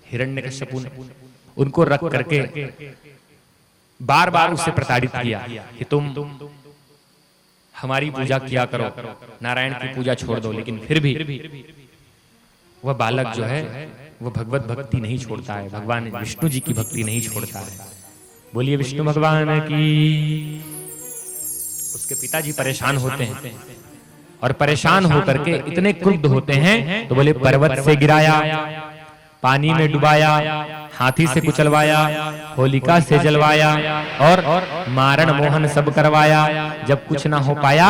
हिरण्यकश्यपु ने उनको रख करके बार बार उससे प्रताड़ित किया कि तुम हमारी पूजा किया करो, नारायण की पूजा छोड़ दो। लेकिन फिर भी वह बालक जो है वो भगवत भक्ति नहीं छोड़ता है, भगवान विष्णु जी की भक्ति नहीं छोड़ता है। बोलिए विष्णु भगवान की। उसके पिताजी परेशान होते हैं और परेशान होकर के इतने क्रुद्ध होते हैं तो बोले पर्वत से गिराया, पानी में डुबाया, हाथी से कुचलवाया, होलिका से जलवाया और मारण मोहन सब करवाया। जब कुछ ना हो पाया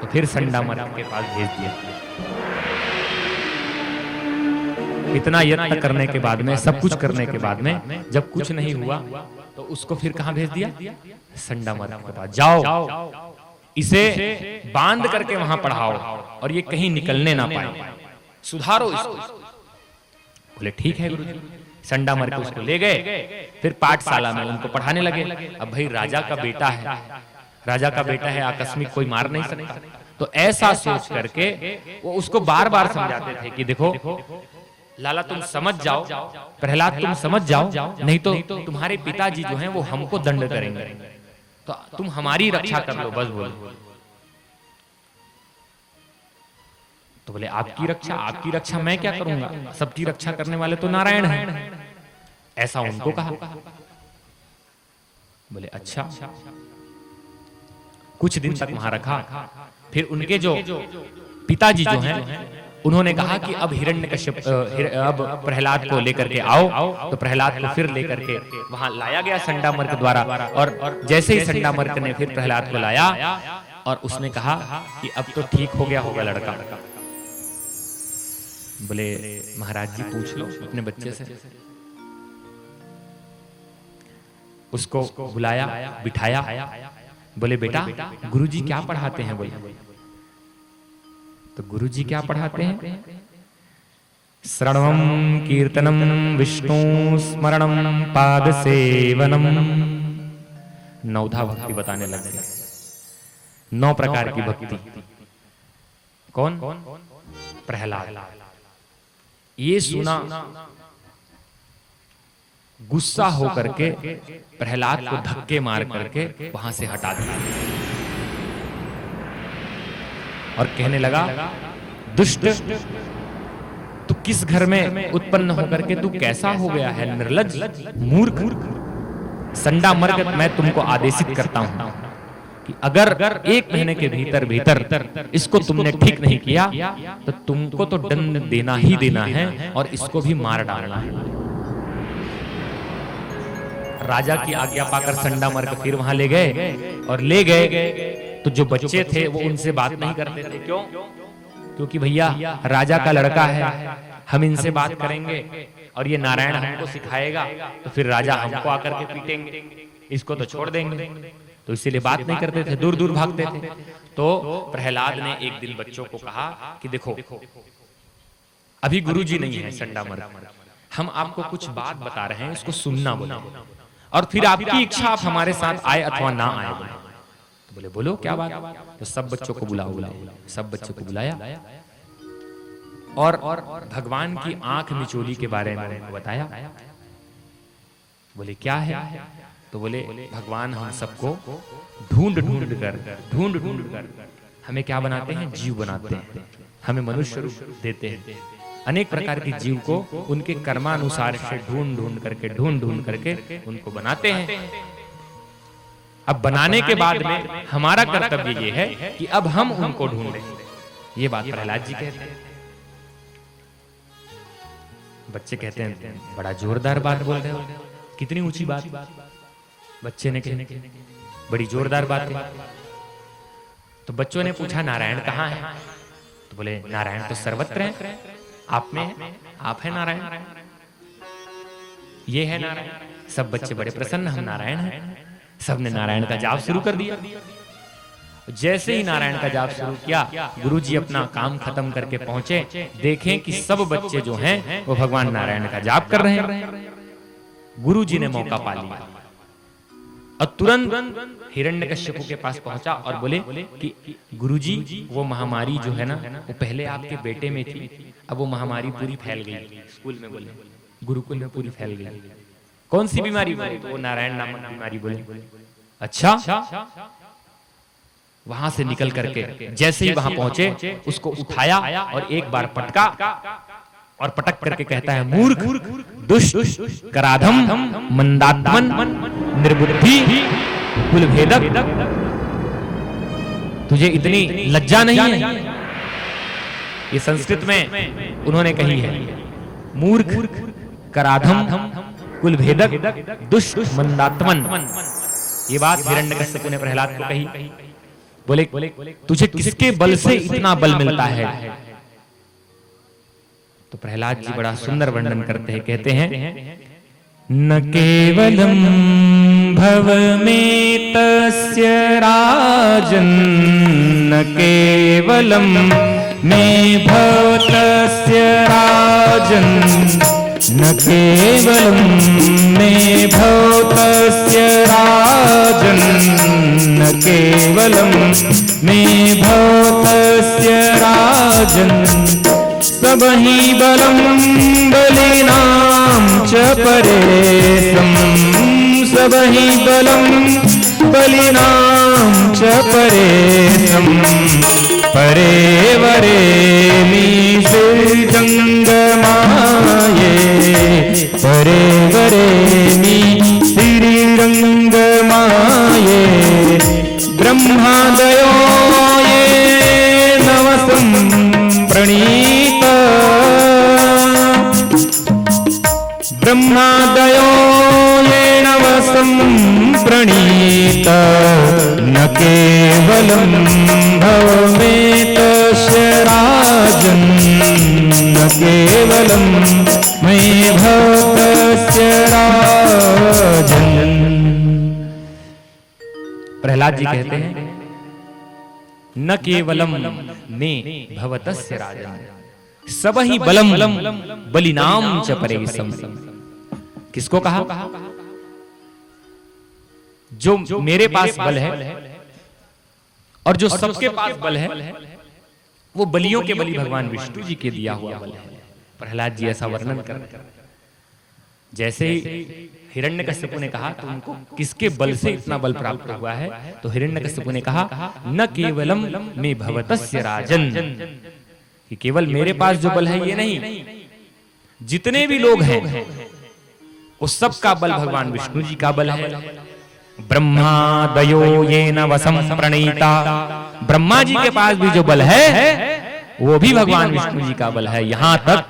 तो फिर संडामर्क के पास भेज दिया। इतना यत्न करने के बाद में, सब कुछ करने के बाद में जब कुछ नहीं हुआ तो उसको फिर कहां भेज दिया? संडामर्क के पास। जाओ इसे बांध करके वहां पढ़ाओ और ये कहीं निकलने ना पाए, सुधारो इसको। बोले ठीक है गुरुजी। संडामर्क उसको ले गए, फिर पाठशाला में उनको पढ़ाने लगे। अब भाई राजा का बेटा है, राजा का बेटा है, आकस्मिक कोई मार नहीं सकता। तो ऐसा सोच करके वो उसको बार बार समझाते थे कि देखो लाला तुम समझ जाओ, प्रहलाद तुम समझ जाओ, नहीं तो तुम्हारे पिताजी जो हैं वो हमको दंड करेंगे, तो तुम हमारी रक्षा कर लो बस। बोले तो बोले आपकी रक्षा? आपकी रक्षा मैं क्या करूंगा, सबकी रक्षा करने वाले तो नारायण हैं। ऐसा उनको कहा। बोले अच्छा। कुछ दिन तक वहां रखा। फिर उनके जो पिताजी जो हैं उन्होंने कहा कि अब हिरण्यकश्यप अब प्रहलाद को लेकर के आओ। तो प्रहलाद को फिर लेकर के वहां लाया गया संडामर्क द्वारा। और जैसे ही संडामर्क ने फिर प्रहलाद को लाया और उसने कहा कि अब तो ठीक हो गया होगा लड़का। बोले महाराज जी पूछ लो अपने बच्चे से। उसको बुलाया, बिठाया। बोले बेटा गुरुजी क्या पढ़ाते हैं? बोले तो गुरुजी क्या पढ़ाते हैं? श्रवणम कीर्तनम विष्णु स्मरणम पाद सेवनम। नवधा भक्ति बताने लग गया। 9 प्रकार की भक्ति। कौन? प्रहलाद। ये सुना, गुस्सा होकर के प्रहलाद को धक्के मार करके वहां से हटा दिया और कहने लगा दुष्ट, तू किस घर में उत्पन्न होकर के तू कैसा हो गया है? निर्लज्ज, मूर्ख, संडामर्क। मैं तुमको आदेशित करता हूं कि अगर 1 महीने के भीतर भीतर इसको तुमने ठीक नहीं किया तो तुमको तो दंड देना ही देना है और इसको भी मार डालना है। राजा की आज्ञा पाकर संडामर्क फिर वहां ले गए और ले गए तो जो बच्चे थे वो उनसे बात नहीं करते थे। क्यों? क्योंकि भैया राजा का लड़का है, हम इनसे बात करेंगे और ये नारायण हमको सिखाएगा तो फिर राजा हमको आकर के पीटेंगे, इसको तो छोड़ देंगे। तो इसीलिए बात नहीं करते थे, दूर दूर भागते थे। तो प्रहलाद ने एक दिन बच्चों को कहा कि देखो अभी गुरुजी नहीं है संडामर्क, हम आपको कुछ बात बता रहे हैं, इसको सुनना बोले और फिर आपकी इच्छा आप हमारे साथ आए अथवा ना आए। तो बोले बोलो क्या बात? तो सब बच्चों को बुलाओ। सब बच्चों को बुलाया और भगवान की आंख मिचोली के बारे में उनको बताया। बोले क्या है? तो बोले भगवान हम सबको ढूंढ ढूंढ कर हमें क्या बनाते हैं? जीव बनाते हैं, हमें मनुष्य रूप देते हैं। अनेक प्रकार के जीव को उनके कर्मानुसार से ढूंढ ढूंढ करके उनको बनाते हैं। अब बनाने के बाद में हमारा कर्तव्य ये है कि अब हम उनको ढूंढें। ये बात प्रहलाद जी कहते हैं। बच्चे कहते हैं बड़ा जोरदार बात बोल रहे हो, कितनी ऊंची बात। बच्चे ने कहा बड़ी जोरदार बात है। तो बच्चों ने पूछा नारायण कहाँ है? तो बोले नारायण तो सर्वत्र है, आप में है, आप है नारायण, ये है नारायण। सब बच्चे बड़े प्रसन्न, हम नारायण हैं। सबने नारायण का जाप शुरू कर दिया। जैसे ही नारायण का जाप शुरू किया, गुरुजी अपना काम खत्म करके पहुंचे, देखें कि सब बच्चे जो हैं वो भगवान नारायण का जाप कर रहे हैं। गुरुजी ने मौका पा लिया और तुरंत हिरण्यकश्यपु के पास पहुंचा और बोले कि गुरुजी, वो महामारी जो है ना, वो पहले आपके बेटे में थी, अब वो महामारी पूरी फैल गई। स्कूल में बोले, गुरुकुल में पूरी फैल गई। कौन सी बीमारी? बोले तो वो नारायण नामक बीमारी। बोले अच्छा। वहां से निकल करके जैसे ही वहां पहुंचे, उसको उठाया और एक बार पटका और पटक करके कहता है, मूर्ख, दुष्ट, कराधम, मंदात्मन, निर्बुद्धि, कुलभेदक, तुझे इतनी लज्जा नहीं है? ये संस्कृत में उन्होंने कही है। मूर्ख, कराधम, कुलभेदक, दुष्ट, मंदात्मन। ये बात हिरण्यकश्यप ने प्रहलाद को कही। बोले तुझे किसके बल से इतना बल मिलता है? तो प्रहलाद जी बड़ा सुंदर वर्णन करते हैं, कहते हैं, न केवलम भवमेतस्य राजन्, न केवलम मे भवतस्य राजन्, न केवलम मे भवतस्य राजन्, न केवलम मे भवतस्य राजन्, सबहि बलं बलिनां च परेशं, सबहि बलं बलिनां च परेशं, परे वरेमि श्रीरङ्गमाये, परे वरेमि श्रीरङ्गमाये, ब्रह्मादयो ये नवसं प्रणीत, ब्रह्मादयो येन वसं प्रणीत, न केवलं भवमेतस्य राजन्, न केवलं मे भवतस्य राजन्। प्रहलाद जी कहते हैं, न केवलम मे भवतस्य राजन्, सबहि बलम बलिनाम च परेशं। किसको कहा? जो मेरे पास बल है और जो सबके पास बल है, वो बलियों के बलि भगवान विष्णु जी के दिया हुआ बल है। प्रहलाद जी ऐसा वर्णन कर, जैसे ही हिरण्यकश्यपु ने कहा तो उनको किसके बल से इतना बल प्राप्त हुआ है, तो हिरण्यकश्यपु ने कहा, न केवलम मे भवतस्य राजन्, कि केवल मेरे पास जो बल है ये नहीं, जितने भी लोग हैं उस सब का बल भगवान विष्णु जी का बल है। ब्रह्मादयो येन वसं प्रणीता, ब्रह्मा जी के पास भी जो बल है वो भी भगवान विष्णु जी का बल है। यहां तक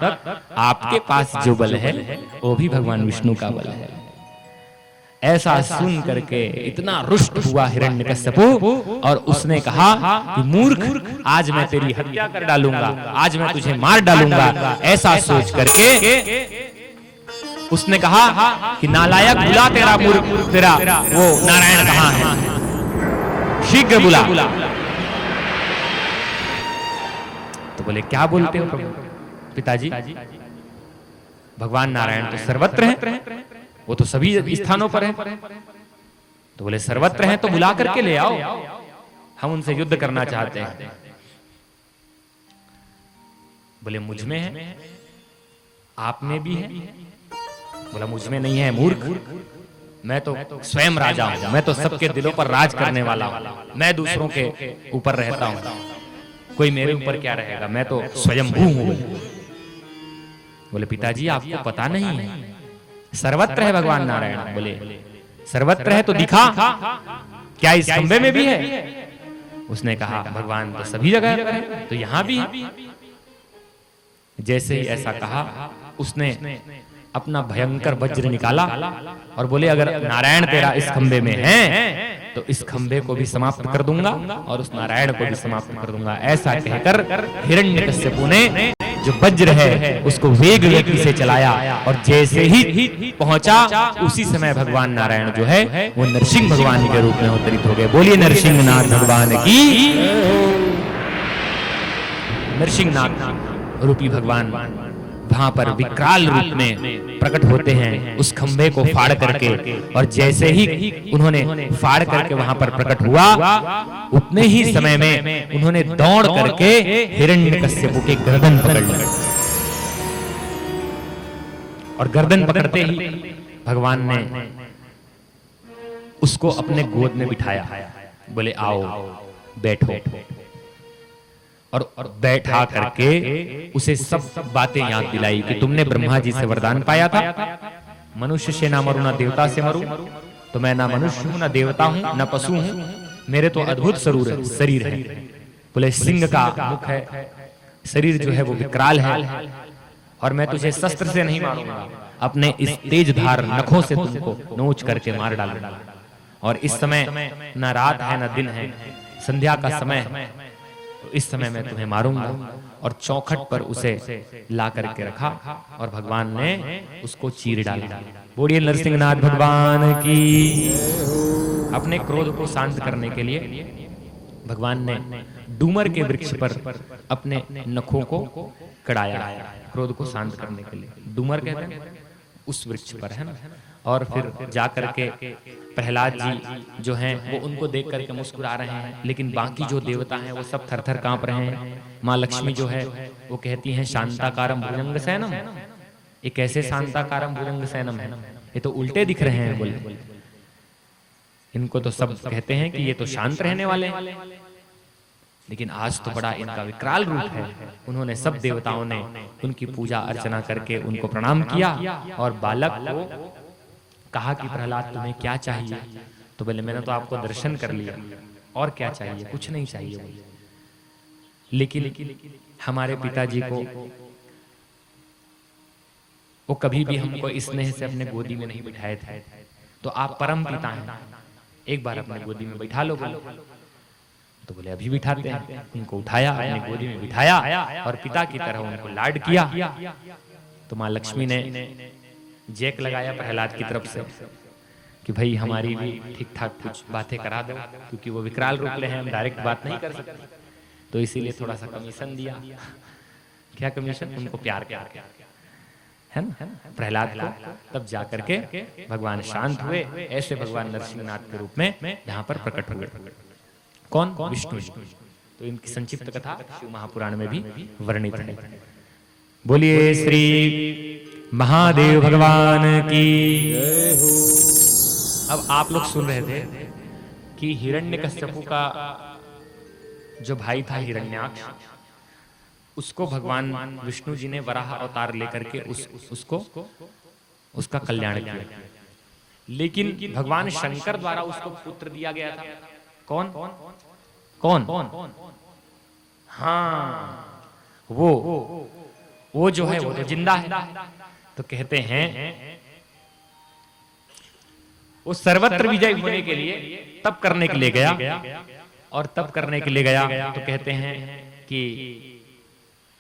आपके पास जो बल है वो भी भगवान विष्णु का बल है। ऐसा सुन करके इतना रुष्ट हुआ हिरण्यकश्यपु और उसने कहा कि मूर्ख, आज मैं तेरी हत्या कर डालूंगा, आज मैं तुझे मार डालूंगा। ऐसा सोच करके उसने कहा कि नालायक, बुला तेरा मूर्ख, तेरा वो नारायण कहाँ है, शीघ्र बुला। तो बोले क्या बोलते हो पिताजी, भगवान नारायण तो सर्वत्र हैं, वो तो सभी स्थानों पर हैं। तो बोले सर्वत्र हैं तो बुला करके ले आओ, हम उनसे युद्ध करना चाहते हैं। बोले मुझ में है, आप में भी है। बोला मुझ में नहीं है मूर्ख, मैं तो स्वयं राजा हूं, मैं तो सबके दिलों पर राज करने वाला हूं, मैं दूसरों के ऊपर रहता हूं, कोई मेरे ऊपर क्या रहेगा, मैं तो स्वयंभू हूं। बोले पिताजी आपको पता नहीं है, सर्वत्र है भगवान नारायण। बोले सर्वत्र है तो दिखा, क्या इस खंबे में भी है? उसने कहा भगवान तो सभी जगह पर है, तो यहां भी है। जैसे ही ऐसा कहा उसने अपना भयंकर वज्र निकाला और बोले अगर नारायण तेरा इस खंबे में है तो इस खंबे को भी समाप्त कर दूंगा और उस नारायण को भी समाप्त कर दूंगा। ऐसा कहकर हिरण्यकश्यपु ने जो वज्र है उसको वेग गति से चलाया और जैसे ही पहुंचा उसी समय भगवान नारायण जो है वो नरसिंह भगवान के रूप में अवतरित हो गए। बोलिए नरसिंहनाथ भगवान की। नरसिंहनाथ रूपी भगवान वहां पर विकराल रूप में प्रकट होते हैं उस खंभे को फाड़ करके। और जैसे ही उन्होंने फाड़ करके वहां पर प्रकट हुआ, उतने ही समय में उन्होंने दौड़ करके हिरण्यकश्यप के गर्दन पकड़ ली। और गर्दन पकड़ते ही भगवान ने उसको अपने गोद में बिठाया, बोले आओ बैठो। और बैठा करके उसे सब बातें याद दिलाई कि तुमने ब्रह्मा जी से वरदान पाया था, मनुष्य से ना मरूं ना देवता से मरूं। तो मैं ना मनुष्य हूं ना देवता हूं ना पशु हूं, मेरे तो अद्भुत शरीर है। बोले सिंह का मुख है, शरीर जो है वो विकराल है, और मैं तुझे शस्त्र से नहीं मारूंगा, अपने इस तेज धार नखों से तुमको नोच करके मार डालूंगा। और इस समय न रात है न दिन है, संध्या का समय है, तो इस समय मैं तुम्हें मारूंगा। और चौखट पर उसे ला करके रखा और भगवान ने उसको चीर डाला। बोलिए नरसिंहनाथ भगवान की। अपने क्रोध को शांत करने के लिए भगवान ने डूमर के वृक्ष पर अपने नखों को कड़ाया, क्रोध को शांत करने के लिए। डूमर कहते हैं उस वृक्ष पर, है ना। और फिर जाकर के प्रहलाद जी जो हैं वो उनको देख करके मुस्कुरा रहे हैं, लेकिन बाकी जो देवता हैं वो सब थर थर कांप रहे हैं। माँ लक्ष्मी जो है वो कहती हैं शांताकारम भुजंग सैनम। ये कैसे शांताकारम भुजंग सैनम है, ये तो उल्टे दिख रहे हैं। बोले इनको तो सब कहते हैं कि ये तो शांत रहने वाले हैं, लेकिन आज तो बड़ा इनका विकराल रूप है। उन्होंने सब देवताओं ने उनकी पूजा अर्चना करके उनको प्रणाम किया। और बालक को कहा कि प्रहलाद तुम्हें क्या चाहिए? तो बोले मैंने तो आपको दर्शन कर लिया, और क्या चाहिए? कुछ नहीं चाहिए। लेकिन हमारे पिताजी को वो कभी भी हमको स्नेह से अपने गोदी में नहीं बिठाए थे, तो आप परम पिता हैं, एक बार अपने गोदी में बिठा लो। तो बोले अभी बिठाते हैं। उनको उठाया, अपनी गोदी में बिठाया और पिता की तरह उनको लाड किया। तो माँ लक्ष्मी ने जैक लगाया प्रहलाद की तरफ से कि भाई हमारी भी ठीक ठाक कुछ बातें करा दो, क्योंकि वो विकराल रूप ले हैं, हम डायरेक्ट बात नहीं कर सकते, तो इसीलिए थोड़ा सा कमीशन दिया। क्या कमीशन? उनको प्यार करके, है ना, प्रहलाद को। तब जाकर के भगवान शांत हुए। ऐसे भगवान नरसिंहनाथ के रूप में यहाँ पर प्रकट हुए। कौन? विष्णु जी। तो इनकी संक्षिप्त कथा शिव महापुराण में भी वर्णित है। बोलिए श्री महादेव भगवान की। अब आप लोग सुन रहे थे कि हिरण्यकश्यपु का जो भाई था हिरण्याक्ष, उसको भगवान विष्णु जी ने वराह अवतार लेकर के उसको उसका कल्याण किया। लेकिन भगवान शंकर द्वारा उसको पुत्र दिया गया था। कौन? हाँ, वो जो है वो तो जिंदा है। तो कहते हैं वो सर्वत्र विजय होने के लिए तप करने के लिए गया, और तप करने के लिए गया तो कहते हैं कि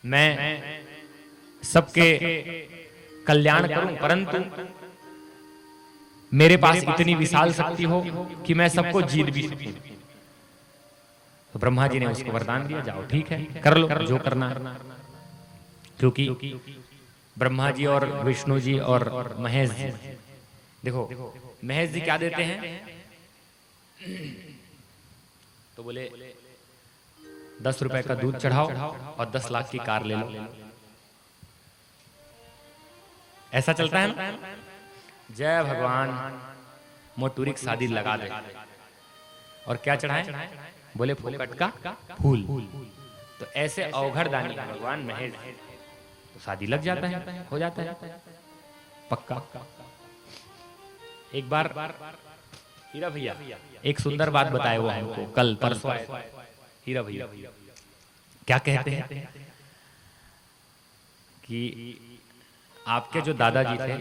मैं सबके कल्याण करूं, परंतु मेरे पास इतनी विशाल शक्ति हो कि मैं सबको जीत भी सकूं। तो ब्रह्मा जी ने उसको वरदान दिया, जाओ ठीक है, कर लो जो करना है। क्योंकि ब्रह्मा जी और विष्णु जी और महेश जी, देखो महेश जी क्या देते हैं? तो बोले 10 रुपए का दूध चढ़ाओ और 10 लाख की कार ले लो। ऐसा चलता है ना? जय भगवान, मोटूरी की शादी लगा दे। और क्या चढ़ाए? बोले फोकट का फूल। तो ऐसे अवघड़ दानी भगवान महेश, तो शादी लग जाता है, हो जाता है पक्का। एक बार हीरा भैया एक सुंदर बात बताए वो हमको, कल परसों हीरा भैया क्या कहते हैं कि आपके जो दादाजी थे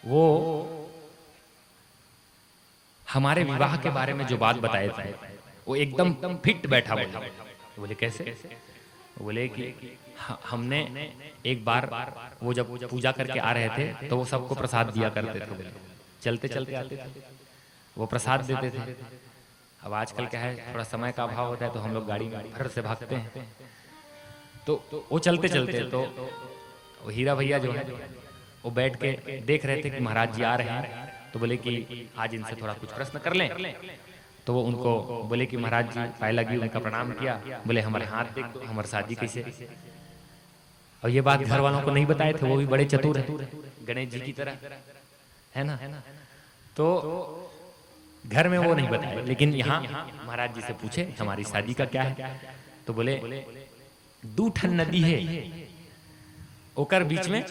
वो हमारे विवाह के बारे में जो बात बताए थे वो एकदम फिट बैठा हुआ। बोले कैसे? बोले कि हमने एक बार वो जब पूजा करके आ रहे थे तो वो सबको प्रसाद दिया करते थे, चलते चलते आते थे वो प्रसाद देते थे। अब आजकल क्या है, थोड़ा समय का अभाव होता है तो हम लोग गाड़ी में घर से भागते हैं। तो वो चलते चलते तो वो हीरा भैया जो है वो बैठ के देख रहे थे कि महाराज जी आ रहे हैं, तो बोले कि आज इनसे थोड़ा कुछ प्रश्न कर लें। तो वो उनको बोले कि महाराज जी पाए लगी, उनका प्रणाम किया, बोले हमारे हाथ देख दो, हमारी शादी कैसे। और ये बात घर वालों को नहीं बताए थे, वो भी बड़े चतुर है गणेश जी की तरह, है ना। तो घर में वो नहीं बताए, लेकिन यहाँ महाराज जी से पूछे हमारी शादी का क्या है। तो बोले दू ठन नदी है, ओकर बीच में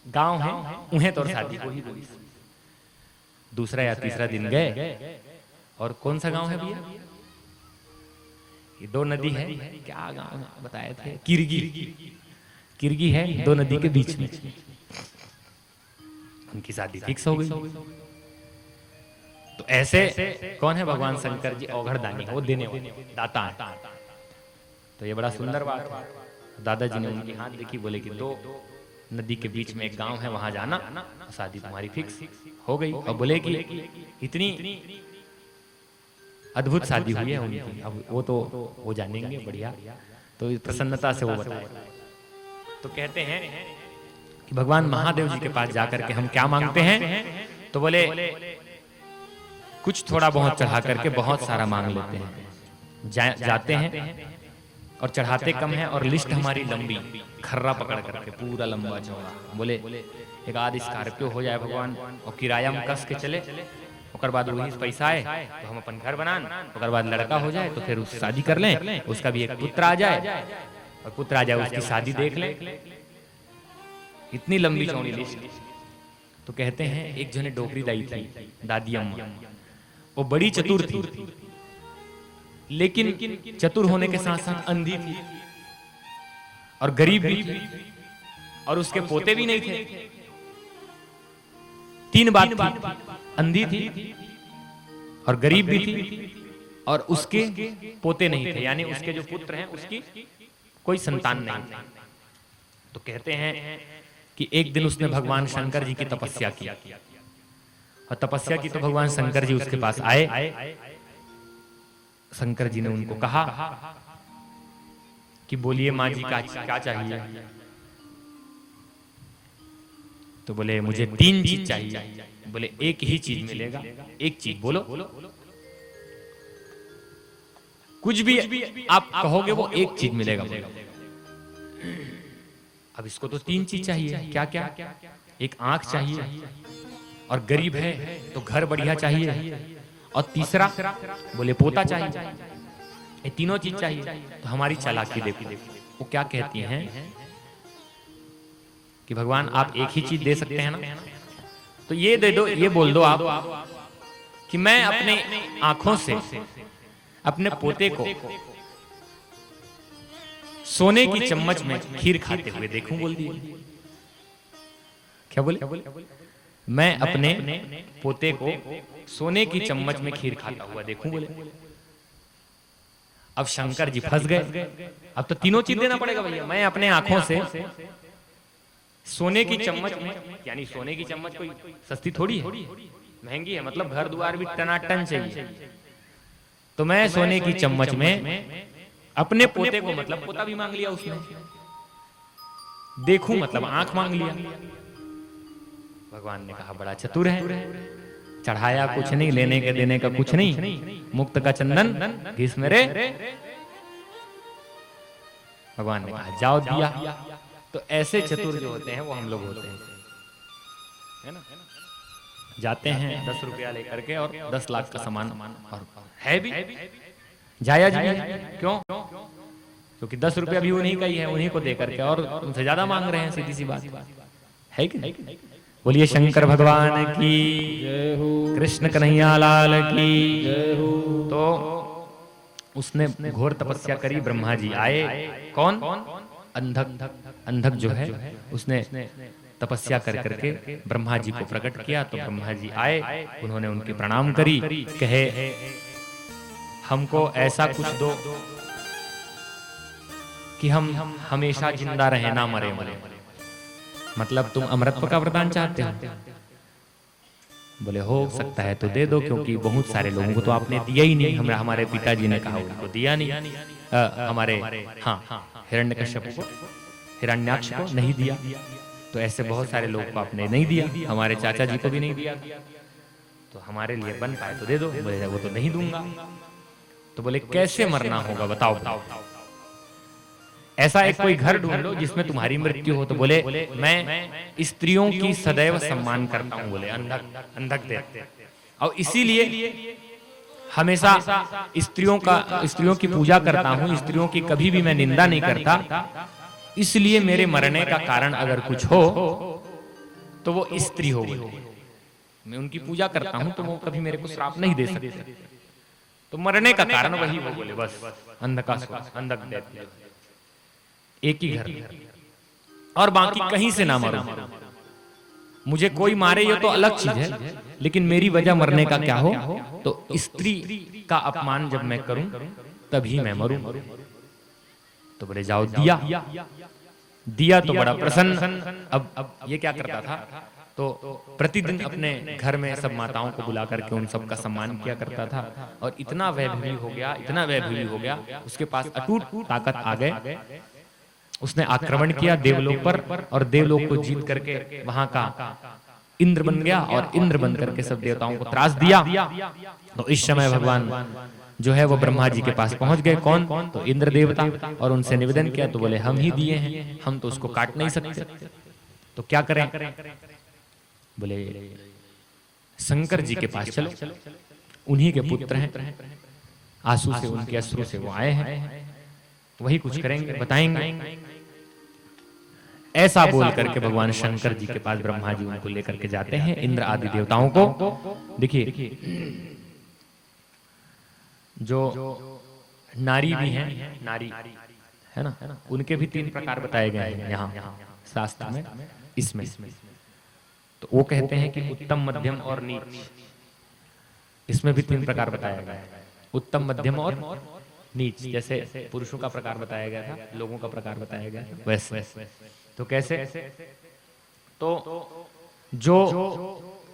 गांव है, उन्हें तो शादी को ही बोली। दूसरा या तीसरा दिन गए, और कौन सा गांव है भैया? ये दो नदी है, क्या गांव बताए थे? किरगी है, दो नदी के बीच में। उनकी शादी फिक्स हो गई। तो ऐसे कौन है? भगवान शंकर जी औघड़दानी, वो देने वाले दाता है। तो ये बड़ा सुंदर बात है। दादाजी ने उनकी हाथ देखी, बोले कि दो नदी के बीच में एक गांव है, वहां जाना, शादी तुम्हारी फिक्स हो गई। और बोले कि इतनी अद्भुत शादी हुई है उनकी, अब वो तो वो जानेंगे बढ़िया। तो प्रसन्नता से वो बताए। तो कहते हैं कि भगवान महादेव जी के पास जाकर के हम क्या मांगते हैं? तो बोले कुछ थोड़ा बहुत चढ़ा करके बहुत सारा मांग लेते हैं। जाते हैं और चढ़ाते कम है, और लिस्ट हमारी लंबी, खर्रा पकड़ करके पूरा लंबा चौड़ा। बोले एक आध स्कॉर्पियो हो जाए भगवान, और किराया में कस के चले, और बाद वही पैसा आए तो हम अपन घर बनान, और बाद लड़का हो जाए तो फिर उससे शादी कर लें, उसका भी एक पुत्र आ जाए, और पुत्र आ जाए उसकी शादी देख लें। इतनी लंबी चौड़ी लिस्ट। तो कहते हैं एक जने डोकरी दाई थी, दादी अम्मा, वो बड़ी चतुर थी, लेकिन चतुर होने के साथ साथ अंधी थी और गरीब भी थी, और उसके पोते भी नहीं थे। तीन बात थी, अंधी थी और गरीब भी थी, और उसके पोते नहीं थे, यानी उसके जो पुत्र हैं उसकी कोई संतान नहीं थी। तो कहते हैं कि एक दिन उसने भगवान शंकर जी की तपस्या की, और तपस्या की तो भगवान शंकर जी उसके पास आए। शंकर जी ने उनको कहा कि बोलिए माँ जी का क्या चाहिए? तो बोले मुझे 3 चीज चाहिए। बोले एक ही चीज मिलेगा, एक चीज बोलो, कुछ भी आप कहोगे वो एक चीज मिलेगा। अब इसको तो 3 चीज चाहिए, क्या क्या? एक आंख चाहिए, और गरीब है तो घर बढ़िया चाहिए, और तीसरा बोले पोता चाहिए। ये तीनों चीज चाहिए। तो हमारी चालाकी देखो, वो क्या कहती हैं कि भगवान आप एक ही चीज दे सकते हैं ना, तो ये दे दो, ये बोल दो आप कि मैं अपने आंखों से अपने पोते को सोने की चम्मच में खीर खाते हुए देखूं। बोल दिए क्या? बोले मैं अपने पोते को सोने की चम्मच में खीर खाता हुआ देखूं। बोले अब शंकर जी फंस गए, अब तो तीनों चीज देना पड़ेगा भैया। मैं अपने आंखों से सोने की चम्मच में, यानी सोने की चम्मच कोई सस्ती थोड़ी है, महंगी है, मतलब घर द्वार भी टनाटन चाहिए। तो मैं सोने की चम्मच में अपने पोते को, मतलब पोता भी मांग लिया उसने, देखूं मतलब आंख मांग लिया। भगवान ने कहा बड़ा चतुर है, चढ़ाया कुछ नहीं, लेने के देने का कुछ नहीं, मुक्त का चंदन घिस मेरे। भगवान ने कहा जाओ दिया। तो ऐसे चतुर जो होते हैं वो हम लोग होते हैं, है ना। जाते हैं 10 रुपया लेकर के और 10 लाख का सामान, और है भी जायज भी है। क्यों? क्योंकि 10 रुपया भी उन्हीं का ही है, उन्हीं को दे करके, और उनसे ज्यादा मांग रहे हैं, सीधी सी बात है कि नहीं? बोलिए शंकर भगवान की जय हो, कृष्ण कन्हैया लाल की जय हो। तो उसने घोर तपस्या करी, ब्रह्मा जी आए। कौन? अंधक। अंधक जो है उसने तपस्या कर करके ब्रह्मा जी को प्रकट किया। तो ब्रह्मा जी आए, उन्होंने उनकी प्रणाम करी, कहे हमको ऐसा कुछ दो कि हम हमेशा जिंदा रहे, ना मरे। मतलब तुम अमरत्व का वरदान चाहते हो? बोले हो सकता है तो दे दो, क्योंकि बहुत सारे लोगों को तो आपने दिया ही नहीं। हमारे पिताजी ने कहा उनको दिया नहीं, हमारे हाँ हिरण्यकश्यप को, हिरण्याक्ष को नहीं दिया, तो ऐसे बहुत सारे लोग को आपने नहीं दिया, हमारे चाचा जी को भी नहीं दिया, तो हमारे लिए बन पाए तो दे दो। बोले वो तो नहीं दूंगा। तो बोले कैसे मरना होगा बताओ बताओ, ऐसा एक कोई घर ढूंढ लो जिसमें तुम्हारी मृत्यु हो। तो बोले मैं स्त्रियों की सदैव सम्मान करता हूं, बोले अंधक देव, और इसीलिए हमेशा स्त्रियों की पूजा करता हूं, स्त्रियों की कभी भी मैं निंदा नहीं करता, इसलिए मेरे मरने का कारण अगर कुछ हो तो वो स्त्री हो। मैं उनकी पूजा करता हूं तो वो कभी मेरे को श्राप नहीं दे सकते, तो मरने का कारण वही वो। बोले बस अंधक देव, एक ही घर, और बाकी कहीं से ना मरो, मुझे कोई मारे ये तो अलग चीज है, लेकिन मेरी वजह मरने का क्या हो, तो स्त्री का अपमान जब मैं करूं तभी मैं मरूं। तो बोले जाओ दिया तो बड़ा प्रसन्न। अब ये क्या करता था, तो प्रतिदिन अपने घर में सब माताओं को बुला करके उन सब का सम्मान किया करता था, और इतना वैभवी हो गया, इतना वैभवी हो गया, उसके पास अटूट ताकत आ गए। उसने आक्रमण किया देवलोक पर, और देवलोक को जीत करके वहां का इंद्र बन गया, और इंद्र बन करके सब देवताओं को त्रास दिया। तो इस समय भगवान जो है वो ब्रह्मा जी के पास पहुंच गए। कौन? तो इंद्र देवता, और उनसे निवेदन किया। तो बोले हम ही दिए हैं, हम तो उसको काट नहीं सकते, तो क्या करें? बोले शंकर जी के पास चलो, उन्हीं के पुत्र हैं, आंसू से उनके अश्रु से वो आए हैं, वही कुछ करेंगे, बताएंगे। ऐसा बोल करके भगवान शंकर जी के पास ब्रह्मा जी उनको लेकर के जाते हैं, इंद्र आदि देवताओं को। देखिए जो नारी भी हैं, नारी है ना, उनके भी 3 प्रकार बताए गए हैं यहाँ शास्त्र में, इसमें। तो वो कहते हैं कि उत्तम, मध्यम और नीच, इसमें भी 3 प्रकार बताया गया है, उत्तम, मध्यम और नीच। जैसे पुरुषों का प्रकार बताया गया था, लोगों का प्रकार बताया गया, वैसे। तो कैसे? तो जो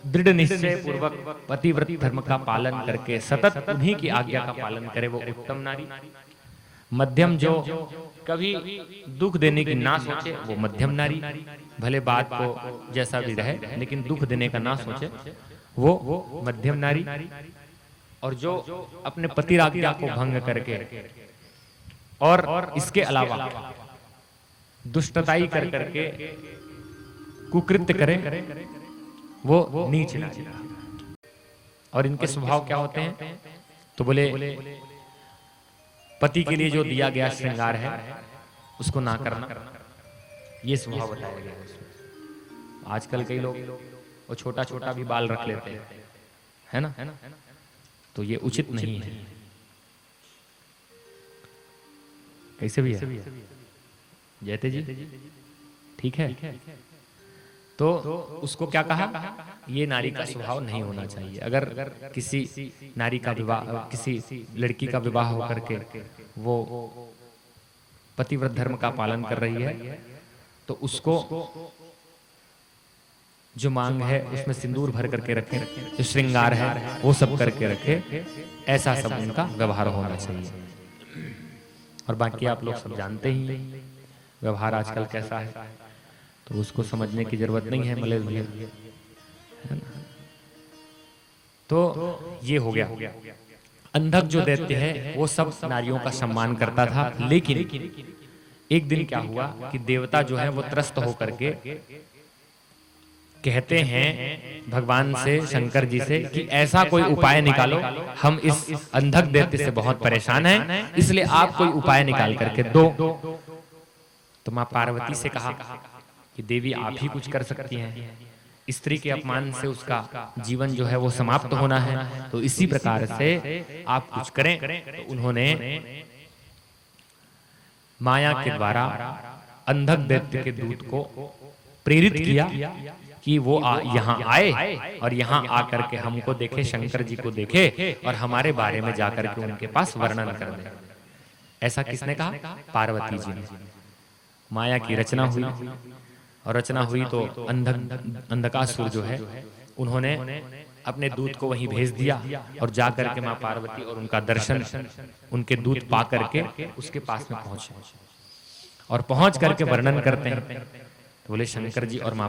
दृढ़ निश्चय पूर्वक पतिव्रत धर्म का पालन करके सतत उन्हीं की आज्ञा का पालन करे, वो उत्तम नारी। मध्यम, जो कभी दुख देने की ना सोचे, वो मध्यम नारी, भले बात को जैसा भी रहे लेकिन दुख देने का ना सोचे, वो मध्यम नारी। और जो अपने पति आज्ञा को भंग करके और इसके अलावा दुष्टताई कर करके कुकृत्य करे, वो नीच नारी। और इनके स्वभाव क्या होते हैं? तो बोले पति के लिए जो दिया गया श्रृंगार है उसको ना करना, ये स्वभाव बताया गया है। आजकल कई लोग वो छोटा छोटा भी बाल रख लेते हैं, है ना, तो ये उचित नहीं है। कैसे भी है जयते जी, ठीक है। तो उसको क्या कहा? ये नारी का स्वभाव नहीं होना चाहिए। अगर किसी नारी का विवाह, किसी लड़की का विवाह होकर के वो पतिव्रत धर्म का पालन कर रही है, तो उसको जो मांग है उसमें सिंदूर भर करके रखे, जो श्रृंगार है वो सब करके रखे, ऐसा सब उनका व्यवहार होना चाहिए। और बाकी आप लोग सब जानते ही व्यवहार आजकल कैसा है, तो उसको समझने की जरूरत नहीं है मलेश भैया, है ना। तो ये हो गया। अंधक जो दैत्य है वो सब नारियों का सम्मान करता था, लेकिन एक दिन क्या हुआ कि देवता जो है वो त्रस्त होकर के कहते हैं भगवान से, शंकर जी से, कि ऐसा कोई उपाय निकालो, हम इस अंधक दैत्य से बहुत परेशान हैं, इसलिए आप कोई उपाय निकाल करके दो। तो मां पार्वती से कहा कि देवी आप ही कुछ कर सकती हैं, स्त्री के अपमान से उसका जीवन जो है वो समाप्त होना है, तो इसी प्रकार से आप कुछ करें। तो उन्होंने माया के द्वारा अंधक दैत्य के दूत को प्रेरित किया कि वो यहाँ आए और यहाँ आकर के हमको देखे, शंकर जी को देखे और हमारे बारे में जाकर के उनके पास वर्णन कर दे। ऐसा किसने कहा? पार्वती जी ने। माया की रचना हुई, और रचना हुई तो अंधकासुर जो है उन्होंने अपने दूत को वहीं भेज दिया और जा करके माँ पार्वती और उनका दर्शन उनके दूत पा करके उसके पास में पहुंचे और पहुंच करके वर्णन करते हैं। तो बोले शंकर जी और माँ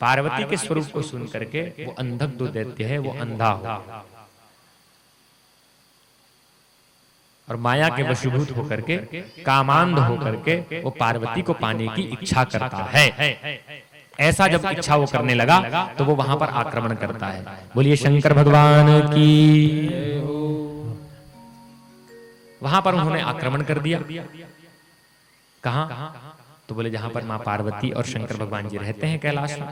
पार्वती के स्वरूप को सुन करके वो अंधक जो दैत्य है वो अंधा हो और माया के वशीभूत होकर के कामांध होकर के वो पार्वती को पाने की इच्छा करता है। ऐसा जब इच्छा वो करने लगा तो वो वहां पर आक्रमण करता है। बोलिए शंकर भगवान की। वहां पर उन्होंने आक्रमण कर दिया। कहां? तो बोले जहां पर मां पार्वती और शंकर भगवान जी रहते हैं कैलाश में,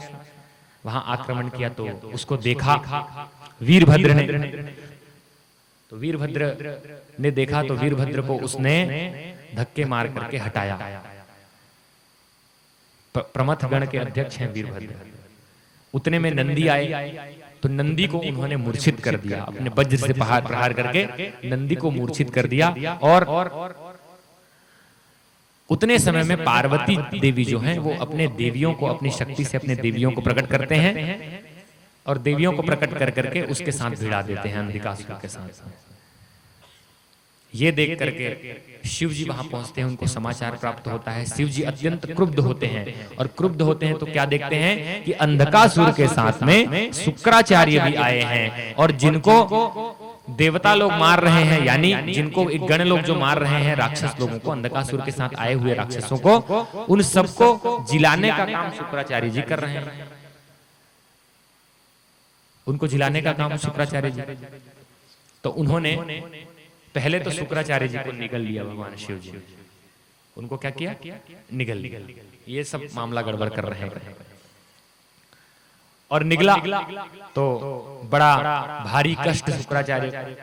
वहां आक्रमण किया। तो उसको देखा वीरभद्र ने। तो वीरभद्र ने देखा तो वीरभद्र को उसने धक्के मार करके हटाया। प्रमथ गण के अध्यक्ष हैं वीरभद्र। उतने में नंदी आए तो नंदी को उन्होंने मूर्छित कर दिया। अपने वज्र से प्रहार करके नंदी को मूर्छित कर दिया। और उतने समय में पार्वती देवी जो हैं वो अपने देवियों को अपनी शक्ति से अपने देवियों को प्रकट करते हैं और देवियों को प्रकट कर करके उसके साथ भिड़ा देते हैं अंधिकासुर के साथ। ये देख करके शिव जी वहां पहुंचते हैं। उनको समाचार प्राप्त होता है। शिव जी अत्यंत क्रुद्ध होते हैं और क्रुद्ध होते हैं तो क्या देखते हैं कि अंधकासुर के साथ में शुक्राचार्य भी आए हैं और जिनको देवता लोग मार रहे हैं, यानी जिनको एक गण लोग जो मार रहे हैं राक्षस लोगों को, अंधकासुर के साथ आए हुए राक्षसों को, उन सबको जिलाने का काम शुक्राचार्य जी कर रहे हैं। उनको जिलाने का काम शुक्राचार्य जी। तो उन्होंने पहले तो शुक्राचार्य जी को निगल लिया भगवान शिव जी। उनको क्या किया? निगल लिया। ये सब मामला गड़बड़ कर रहे हैं। और निगला तो बड़ा भारी कष्ट शुक्राचार्य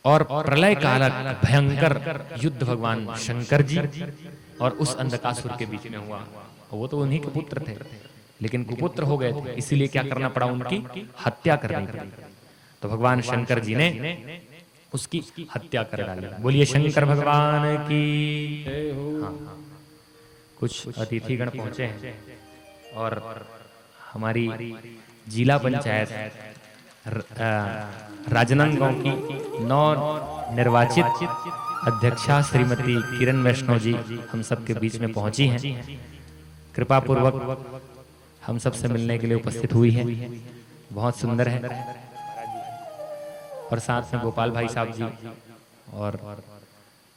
और प्रलय काल भयंकर युद्ध भगवान शंकर जी और उस अंधकासुर के बीच में हुआ। वो तो उन्हीं के पुत्र थे लेकिन कुपुत्र हो गए थे, इसीलिए क्या करना पड़ा? उनकी हत्या करनी पड़ी। तो भगवान शंकर जी ने उसकी हत्या कर डाली। बोलिए शंकर भगवान की। हाँ, कुछ अतिथिगण पहुंचे हैं और हमारी जिला पंचायत राजनांदगांव की नव निर्वाचित अध्यक्षा श्रीमती किरण वैष्णव जी हम सब के बीच में पहुंची हैं। कृपा पूर्वक हम सब से मिलने के लिए उपस्थित हुई हैं। बहुत सुंदर है। और साथ में गोपाल भाई साहब जी और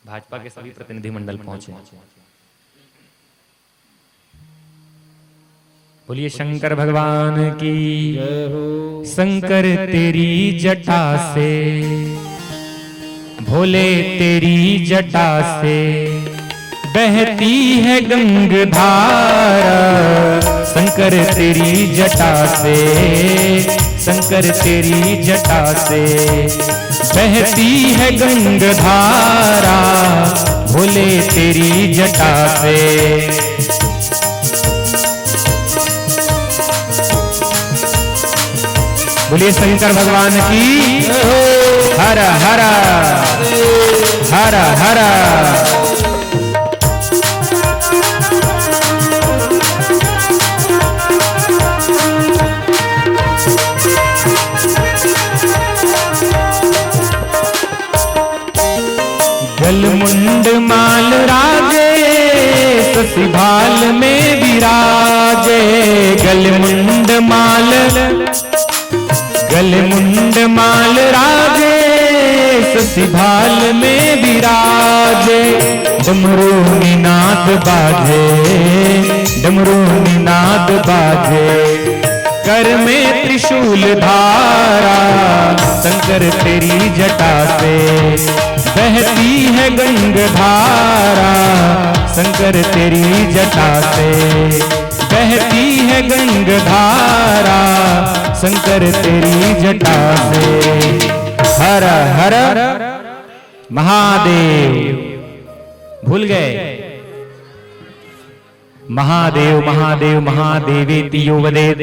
भाजपा के सभी प्रतिनिधि मंडल पहुंचे। बोलिए शंकर भगवान की। शंकर तेरी जटा से, भोले तेरी जटा से बहती है गंगाधारा। शंकर तेरी जटा से, शंकर तेरी जटा से बहती है गंगाधारा। भोले तेरी जटा से। बोलिए शंकर भगवान की। हर हर हर हर। गलमुंड माल राजे ससिभाल में विराजे। गलमुंड माल, गलमुंड माल राजे ससिभाल में विराजे। डमरू निनाद बाजे, डमरू निनाद बाजे। कर में त्रिशूल धारा। शंकर तेरी जटा से बहती है गंगाधारा। शंकर तेरी जटा से बहती है गंगाधारा। शंकर तेरी जटा से। हर हर महादेव। भूल गए? महादेव महादेव महादेवेति यो वदेत्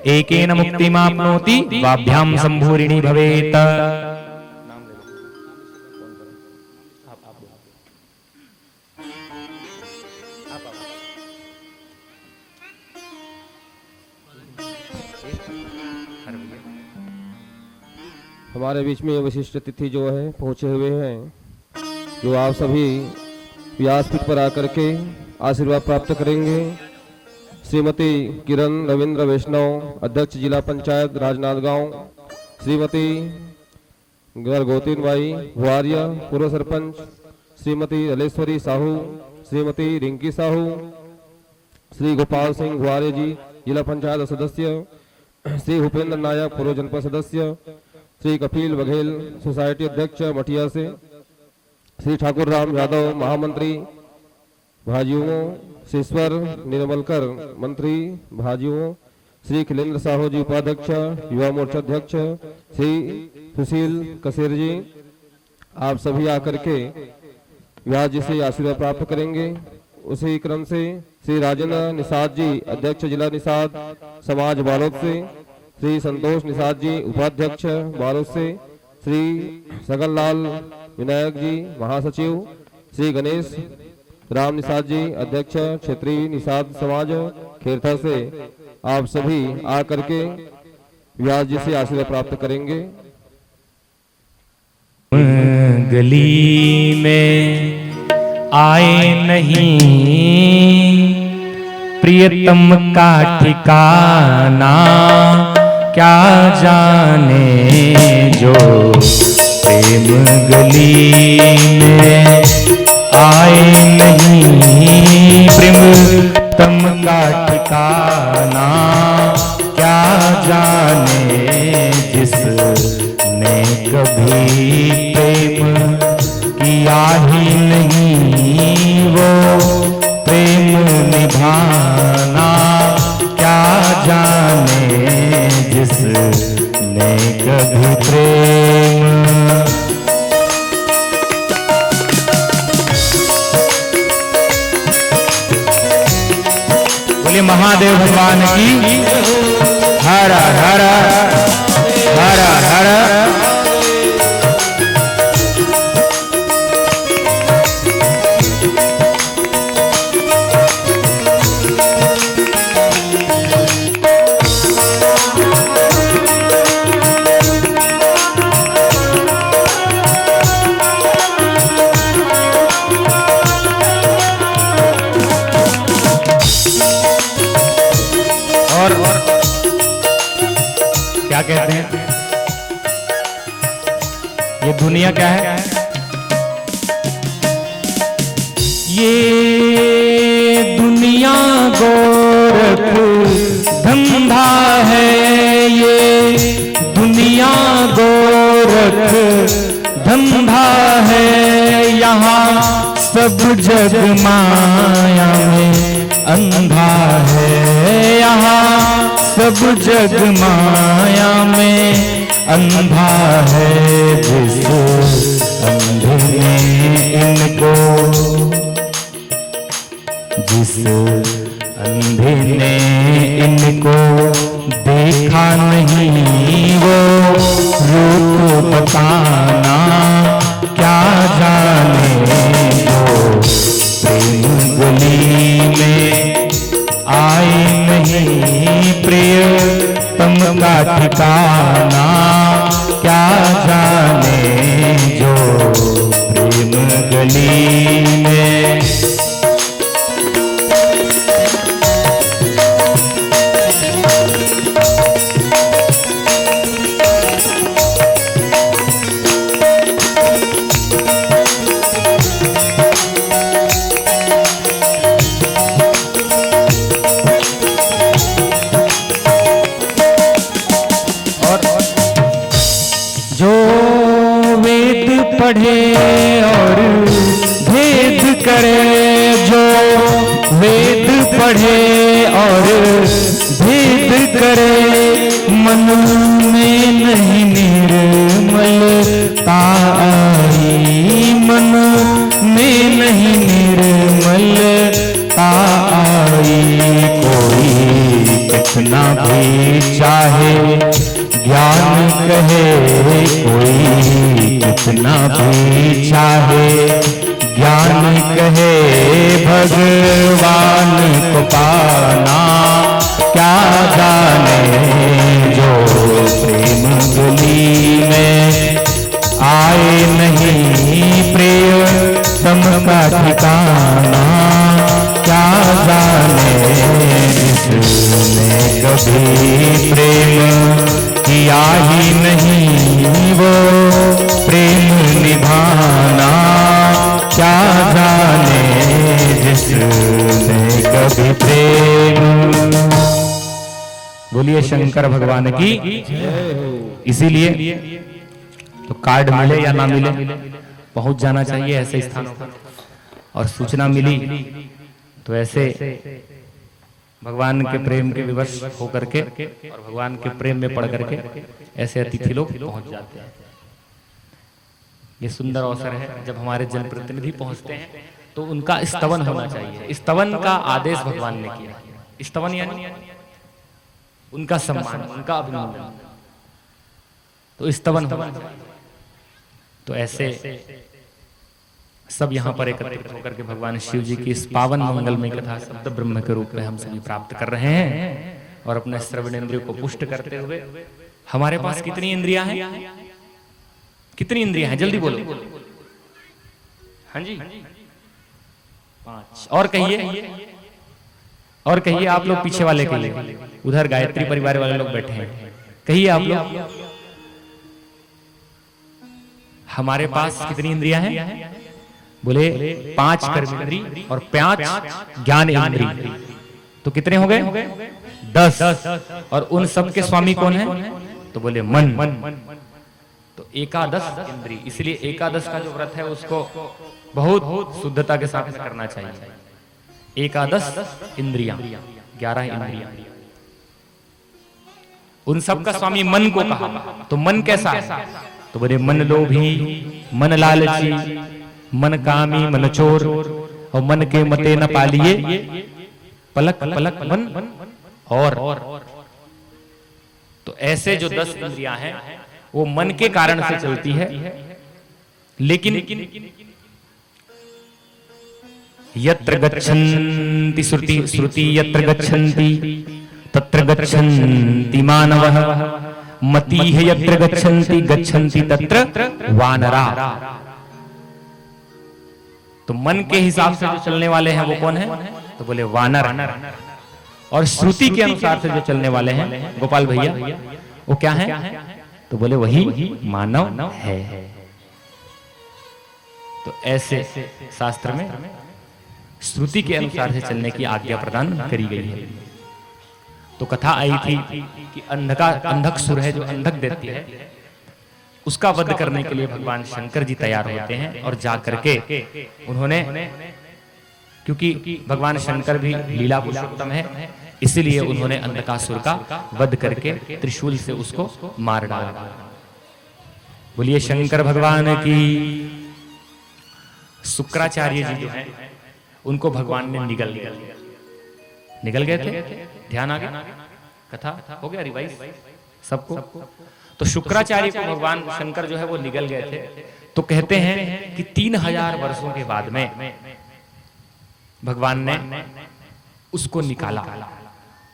एकेन मुक्तिमाप्नोति द्वाभ्यां संभूरिणी भवेत्। हमारे बीच में विशिष्ट अतिथि जो है पहुंचे हुए हैं, जो आप सभी व्यासपीठ पर आकर के आशीर्वाद प्राप्त करेंगे। श्रीमती किरण रविंद्र वैष्णव, अध्यक्ष जिला पंचायत राजनांदगांव, श्रीमती गोतीनबाई भुआरिया, पूर्व सरपंच, श्रीमती हलेश्वरी साहू, श्रीमती रिंकी साहू, श्री गोपाल सिंह भुआरे जी, जिला पंचायत सदस्य, श्री भूपेंद्र नायक, पूर्व जनपद सदस्य, श्री कपिल बघेल, सोसाइटी अध्यक्ष मठिया से, श्री ठाकुर राम यादव, महामंत्री भाजयुमो, श्रीश्वर निर्मलकर, मंत्री भाजयुमो, श्री खिलेंद्र साहू जी, उपाध्यक्ष युवा मोर्चा अध्यक्ष, श्री सुशील कसेर जी, आप सभी आकर के व्यास जी से आशीर्वाद प्राप्त करेंगे। उसी क्रम से श्री राजेंद्र निषाद जी, अध्यक्ष जिला निषाद समाज बालोद से, श्री संतोष निषाद जी, उपाध्यक्ष बालोद से, श्री सगनलाल विनायक जी, महासचिव, श्री गणेश राम निषाद जी, अध्यक्ष क्षेत्रीय निषाद समाज खेरथा से, आप सभी आकर के व्यास जी से आशीर्वाद प्राप्त करेंगे। गली में आए नहीं प्रियतम का ठिकाना, क्या जाने जो प्रेम गली में आए नहीं प्रेमतम का ठिकाना, क्या जाने जिसने कभी प्रेम किया ही नहीं वो प्रेम निभाना, क्या जाने जिसने कभी प्रेम। बोले महादेव भगवान की हर हर हर हर। क्या कहते हैं ये दुनिया क्या है? ये दुनिया गोरख धंधा है, ये दुनिया गोरख धंधा है, यहाँ सब जग माया में अंधा है, यहाँ सब जग माया में अंधा है, जिस अंधे ने इनको, जिस अंधे ने इनको देखा नहीं वो रूप बताना, क्या जाने वो प्रेम गली में आए नहीं प्रियतम का ठिकाना, क्या जाने जो प्रेम गली में। पढ़े और भेद करे, जो वेद पढ़े और भेद करे, मन में नहीं निर्मलता आई, मन में नहीं निर्मलता आई। कोई कितना भी चाहे ज्ञान कहे, कोई कितना भी चाहे ज्ञान कहे, भगवान को पाना क्या जाने प्रेम गली में आए नहीं प्रियतम का ठिकाना, क्या जाने जिसने कभी प्रेम किया ही नहीं वो प्रेम निभाना, क्या जाने जिसने कभी प्रेम। बोलिए शंकर भगवान की। इसीलिए तो कार्ड मिले या ना मिले पहुंच जाना चाहिए ऐसे स्थानों पर, और सूचना मिली तो ऐसे भगवान के प्रेम के विवश होकर के और भगवान के प्रेम में पड़ करके ऐसे अतिथि लोग पहुंच जाते हैं। ये सुंदर अवसर है जब हमारे जनप्रतिनिधि पहुंचते हैं तो उनका स्तवन होना चाहिए। स्तवन का आदेश भगवान ने किया। स्तवन यानी उनका सम्मान, उनका अभिनंदन, तो स्तवन होना चाहिए। तो ऐसे सब यहाँ पर एकत्रित होकर के भगवान शिव जी की इस पावन मंगलमय कथा शब्द ब्रह्म के रूप में हम सभी प्राप्त कर रहे हैं, और अपने श्रवण इंद्रिय को पुष्ट करते हुए हमारे पास कितनी इंद्रियां हैं? कितनी इंद्रियां हैं? जल्दी बोलो। हाँ जी, 5। और कहिए, और कहिए आप लोग पीछे वाले के लिए, उधर गायत्री परिवार वाले लोग बैठे हैं, कहिए आप लोग। हमारे पास कितनी इंद्रियां हैं? बोले 5 कर्मेंद्रिय और 5 ज्ञान इंद्रिय, तो कितने हो गए? 10। और उन सब के स्वामी कौन है? तो बोले मन। तो एकादश इंद्रिय, इसलिए एकादश का जो व्रत है उसको बहुत शुद्धता के साथ करना चाहिए। एकादश इंद्रियां, 11 इंद्रियां, उन सब का स्वामी मन को कहा। तो मन कैसा है? तो बोले मन लोभी, मन लालची, मन कामी, मन चोर, और मन के मते न पालिए पलक पलक मन और। तो ऐसे जो 10 इंद्रियां हैं वो मन के कारण से चलती है, लेकिन यत्र गच्छन्ति श्रुति यत्र गच्छन्ति तत्र गच्छन्ति मानवः, मतिः यत्र गच्छन्ति गच्छन्ति तत्र वानरा। तो मन के हिसाब से जो चलने वाले हैं वो कौन है? तो बोले वानर। और श्रुति के अनुसार से जो चलने वाले हैं गोपाल भैया, वो क्या है? तो बोले वही मानव है। तो ऐसे शास्त्र में श्रुति के अनुसार से चलने की आज्ञा प्रदान करी गई है। तो कथा आई थी कि अंधक सुर है जो अंधक देती है, उसका वध करने के लिए भगवान शंकर जी तैयार होते हैं, और जा करके उन्होंने, क्योंकि भगवान शंकर भी लीला पुरुषोत्तम है, इसीलिए उन्होंने अंधकासुर का वध करके त्रिशूल से उसको मार डाला। बोलिए शंकर भगवान की। शुक्राचार्य जी जो हैं उनको भगवान ने निगल गए थे। ध्यान आ गया? कथा हो गया रिवाइज सबको? तो शुक्राचार्य को भगवान शंकर जो है वो निगल गए थे। तो कहते हैं कि 3000 वर्षों के बाद में भगवान ने उसको निकाला,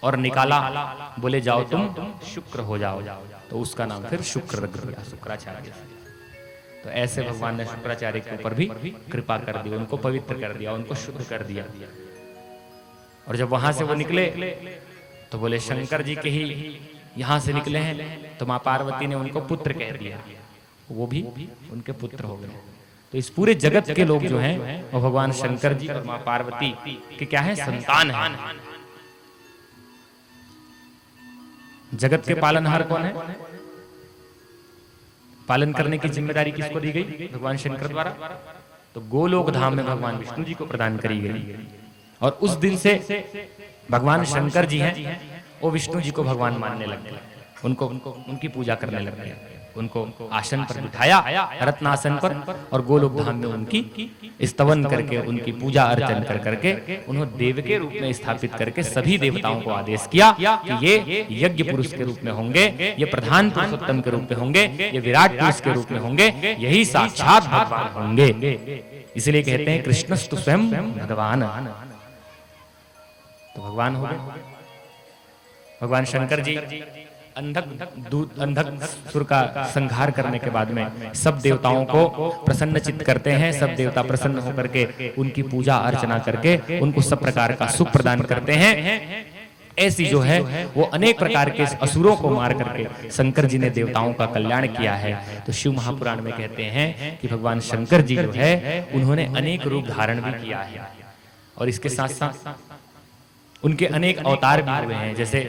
और निकाला, बोले जाओ तुम शुक्र हो जाओ। तो उसका नाम फिर शुक्र रख दिया, शुक्राचार्य। तो ऐसे भगवान ने शुक्राचार्य के ऊपर भी कृपा कर दी, उनको पवित्र कर दिया, उनको शुद्ध कर दिया। और जब वहां से वो निकले तो बोले शंकर जी के ही यहां से निकले हैं, तो मां पार्वती ने उनको पुत्र कह दिया, वो भी उनके पुत्र हो गए। तो इस पूरे जगत के लोग जो हैं वो भगवान शंकर जी और मां पार्वती के क्या है? संतान है। जगत के पालनहार कौन है? पालन करने की जिम्मेदारी किसको दी गई? भगवान शंकर द्वारा। तो गोलोक धाम में भगवान विष्णु जी को प्रदान करी गई, और उस दिन से भगवान शंकर जी हैं वो विष्णु जी को भगवान मानने लग गए, उनको उनकी पूजा करने लग गए, उनको आसन पर बिठाया, रत्नासन पर, और गोलोक धाम में उनकी स्तवन करके, उनकी पूजा अर्चन कर करके उन्होंने देव के रूप में स्थापित करके सभी देवताओं को आदेश किया कि ये यज्ञ पुरुष के रूप में होंगे, ये प्रधान पुरुषोत्तम के रूप में होंगे, ये विराट पुरुष के रूप में होंगे, यही साक्षात भगवान होंगे। इसलिए कहते हैं कृष्णस्तु स्वयं भगवान। तो भगवान हो गए भगवान शंकर जी। अंधक सुर का संहार करने के बाद में सब देवताओं को प्रसन्न चित्त करते हैं। सब देवता प्रसन्न होकर के उनकी पूजा अर्चना करके उनको सब प्रकार का सुख प्रदान करते हैं। ऐसी जो है वो अनेक प्रकार के असुरों को मार करके शंकर जी ने देवताओं का कल्याण किया है। तो शिव महापुराण में कहते हैं कि भगवान शंकर जी जो है उन्होंने अनेक रूप धारण भी किया है और इसके साथ साथ उनके अनेक अवतार भी हुए हैं। जैसे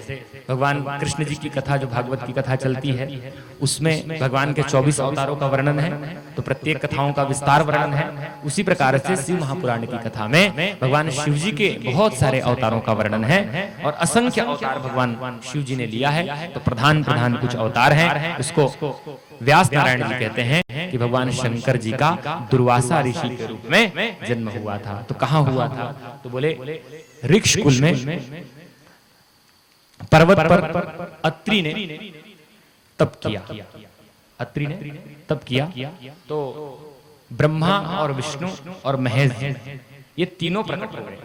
भगवान कृष्ण जी की कथा, जो भागवत की कथा चलती है, उसमें भगवान के 24 अवतारों का वर्णन है, तो प्रत्येक कथाओं का विस्तार वर्णन है। उसी प्रकार से शिव महापुराण की कथा में भगवान शिव जी के बहुत सारे अवतारों का वर्णन है और असंख्य अवतार भगवान शिव जी ने लिया है। तो प्रधान कुछ अवतार हैं, उसको व्यास नारायण जी कहते हैं कि भगवान शंकर जी का दुर्वासा ऋषि के रूप में जन्म हुआ था। तो कहाँ हुआ था? तो बोले ऋक्ष कुल में पर्वत पर अत्रि ने तप किया। अत्रि ने तप किया तो ब्रह्मा और विष्णु और महेश ये तीनों प्रकट हो गए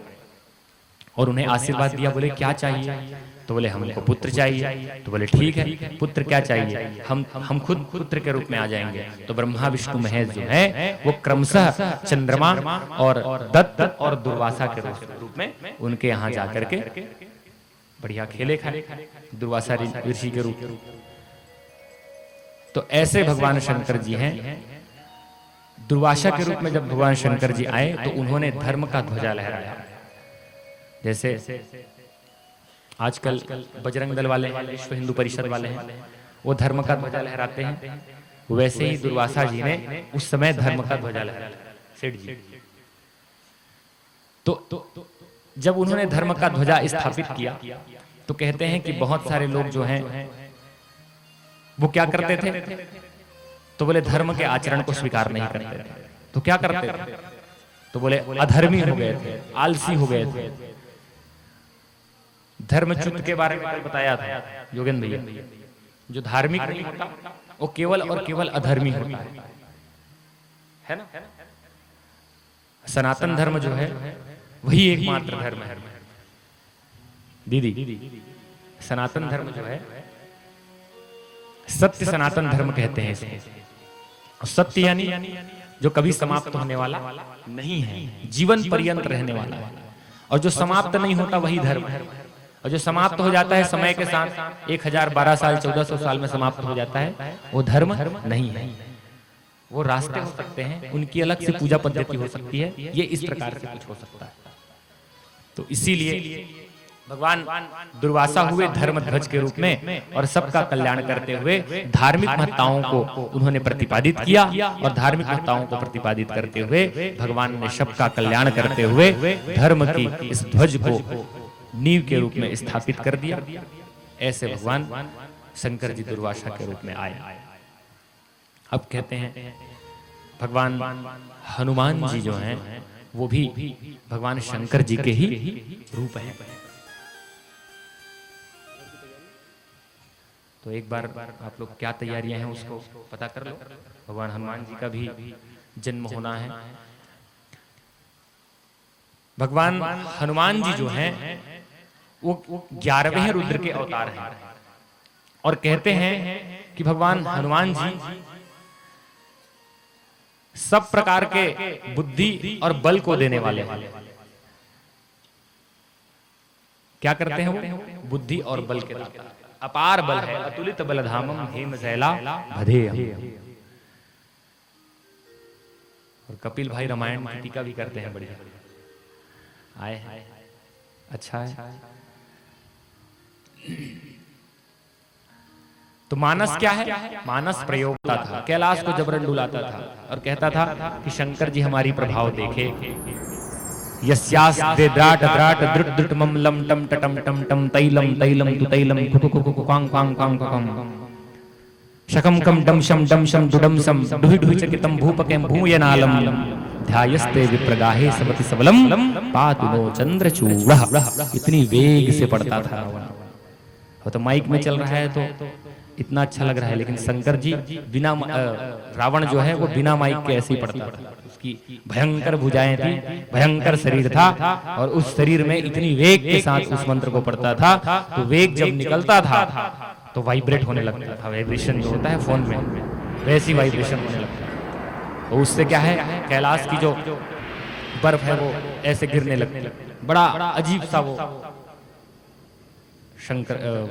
और उन्हें आशीर्वाद दिया। बोले क्या चाहिए? तो बोले हमको पुत्र चाहिए। तो बोले ठीक है, पुत्र क्या चाहिए? हम खुद पुत्र के रूप में आ जाएंगे। तो ब्रह्मा विष्णु महेश जो है वो क्रमशः चंद्रमा और दत्त और दुर्वासा के रूप में उनके यहाँ जाकर के बढ़िया खेले खाए, दुर्वासा ऋषि के रूप में। तो ऐसे भगवान शंकर जी हैं। दुर्वासा के रूप में जब भगवान शंकर जी आए तो उन्होंने धर्म का ध्वजा लहराया। जैसे आजकल बजरंग दल वाले हैं, विश्व हिंदू परिषद वाले हैं, वो धर्म का ध्वजा लहराते हैं, वैसे ही दुर्वासा जी ने उस समय धर्म का ध्वजा लहराया, सेठ जी। तो जब उन्होंने धर्म का ध्वजा स्थापित किया तो कहते हैं कि बहुत सारे लोग जो हैं वो क्या करते थे? तो बोले धर्म के आचरण को स्वीकार नहीं करते थे। तो क्या करते थे? तो बोले अधर्मी हो गए थे, आलसी हो गए थे। धर्मच्युत के बारे में बताया था योगेंद्र भैया, जो धार्मिक नहीं होता वो केवल और केवल अधर्मी होता है ना। सनातन धर्म जो है वही एकमात्र धर्म है दीदी। सनातन धर्म जो है सत्य सनातन धर्म कहते हैं इसको। सत्य यानी जो कभी समाप्त होने वाला नहीं है, जीवन पर्यंत रहने वाला है। और जो समाप्त नहीं होता वही धर्म है। और जो समाप्त हो जाता है समय के साथ 1012 साल 1400 साल में समाप्त हो जाता है, वो धर्म नहीं है। वो रास्ते हो सकते हैं, उनकी अलग से पूजा पद्धति हो सकती है, ये इस प्रकार से कुछ हो सकता है। तो इसीलिए भगवान दुर्वासा हुए धर्म ध्वज के रूप में और सबका कल्याण करते हुए धार्मिक महत्ताओं को उन्होंने प्रतिपादित किया। और धार्मिक महत्ताओं को प्रतिपादित करते हुए भगवान ने सबका कल्याण करते हुए धर्म की इस ध्वज को नींव के रूप में स्थापित कर दिया। ऐसे भगवान शंकर जी दुर्वासा के रूप में आए। अब कहते हैं भगवान हनुमान जी जो हैं वो भी भगवान शंकर जी के ही रूप हैं। तो एक बार आप लोग क्या तैयारियां हैं उसको पता कर लो। भगवान हनुमान जी का भी जन्म होना है। भगवान हनुमान जी जो हैं वो 11वें रुद्र के अवतार हैं। और कहते हैं कि भगवान हनुमान जी सब प्रकार के बुद्धि और बल को देने वाले हैं। क्या करते हैं वो? बुद्धि और बल के दाता। अपार बल है, अतुलित बलधामम हेमशैला भधेयम्। और कपिल भाई रामायण की टीका भी करते हैं, बढ़िया आए। अच्छा है। तो मानस क्या है? मानस प्रयोगता था, कैलाश को जबरन डुलाता था और कहता था कि शंकर जी हमारी प्रभाव देखे। यस्यास्ते द्राट द्राट द्रुट द्रुट मम लम टम टम टम टम तैलम तैलम तु तैलम कुकु कुकु कुकांग कांग कांग ककम शकम कम डम शम दुडम सम दुहि दुहि चकितम भूपकेम भूयनालम ध्यायस्ते विप्रगाहे सबति सबलम पातु नो चंद्रचूड़ः। इतनी वेग से पढ़ता था। वो तो माइक में चल रहा है तो इतना अच्छा लग रहा है, लेकिन शंकर जी बिना रावण जो है वो बिना माइक के ऐसे ही पढ़ता था। उसकी भयंकर भुजाएं थी, भयंकर शरीर था और उस शरीर में इतनी वेग के साथ उस मंत्र को पढ़ता था। तो वेग जब निकलता था तो वाइब्रेट होने लगता था। वाइब्रेशन जो होता है फोन में, वैसी वाइब्रेशन होने लगता है। तो उससे क्या है, कैलाश की जो बर्फ है वो ऐसे गिरने लगती, बड़ा अजीब सा वो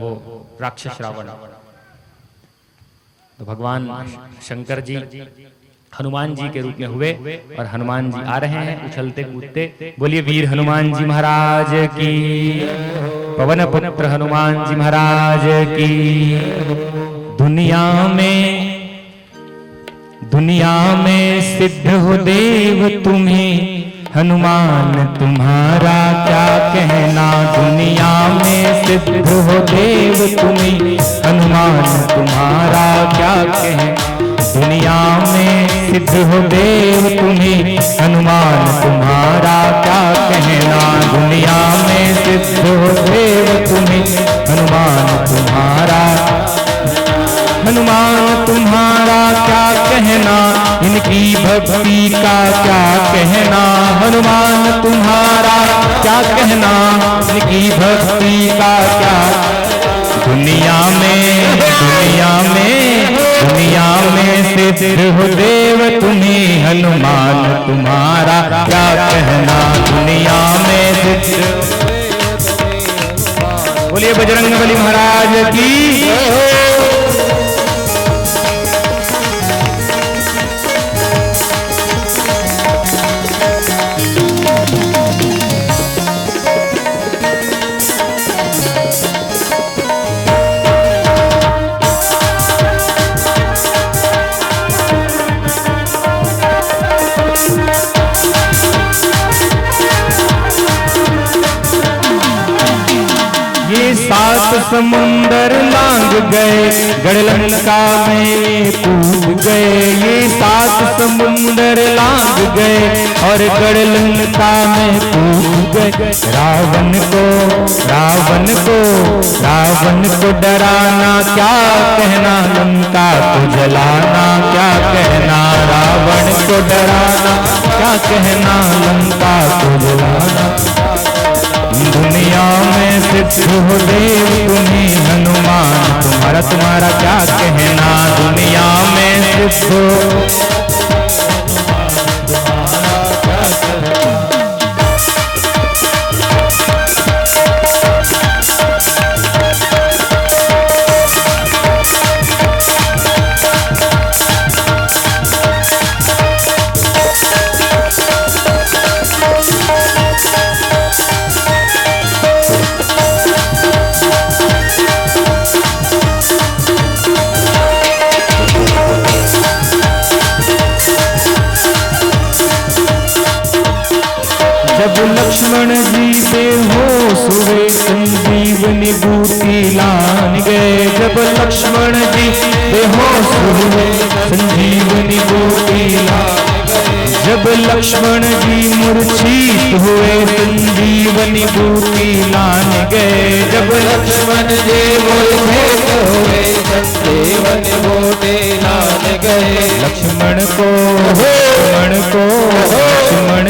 वो राक्षस रावण। तो भगवान शंकर जी हनुमान जी के रूप में हुए और हनुमान जी आ रहे हैं उछलते कूदते। बोलिए वीर हनुमान जी महाराज की, पवन पुत्र हनुमान जी महाराज की। दुनिया में सिद्ध हो देव तुम्हें, हनुमान तुम्हारा क्या कहना। दुनिया में सिद्ध हो देव तुम्हें, हनुमान तुम्हारा क्या कहना। दुनिया में सिद्ध हो देव तुम्हें, हनुमान तुम्हारा क्या कहना। दुनिया में सिद्ध हो देव तुम्हें, हनुमान तुम्हारा क्या कहना। इनकी भक्ति का क्या कहना। हनुमान तुम्हारा क्या कहना, इनकी भक्ति का क्या। दुनिया में सिद्ध हो देव तुम्हें, हनुमान तुम्हारा क्या कहना। दुनिया में सिद्ध। बोलिए बजरंगबली महाराज की। सात समुंदर लांग गए, गढ़लंका में कूद गए। ये सात समुंदर लांग गए और गढ़लंका में कूद गए। रावण को डराना क्या कहना, लंका को जलाना क्या कहना। रावण को डराना क्या कहना, लंका को जलाना। दुनिया में सिद्ध हो देव तुम्हें, हनुमान तुम्हारा क्या कहना। दुनिया में सिद्ध हो। जब लक्ष्मण जी बेहोश हुए, संजीवनी बूटी लान गए। जब लक्ष्मण जी बेहोश हुए, संजीवनी बूटी लान गए। जब लक्ष्मण जी मूर्छित हुए, संजीवनी बूटी लान गए। जब लक्ष्मण जी मूर्छित हुए, संजीवनी बूटी लान गए। लक्ष्मण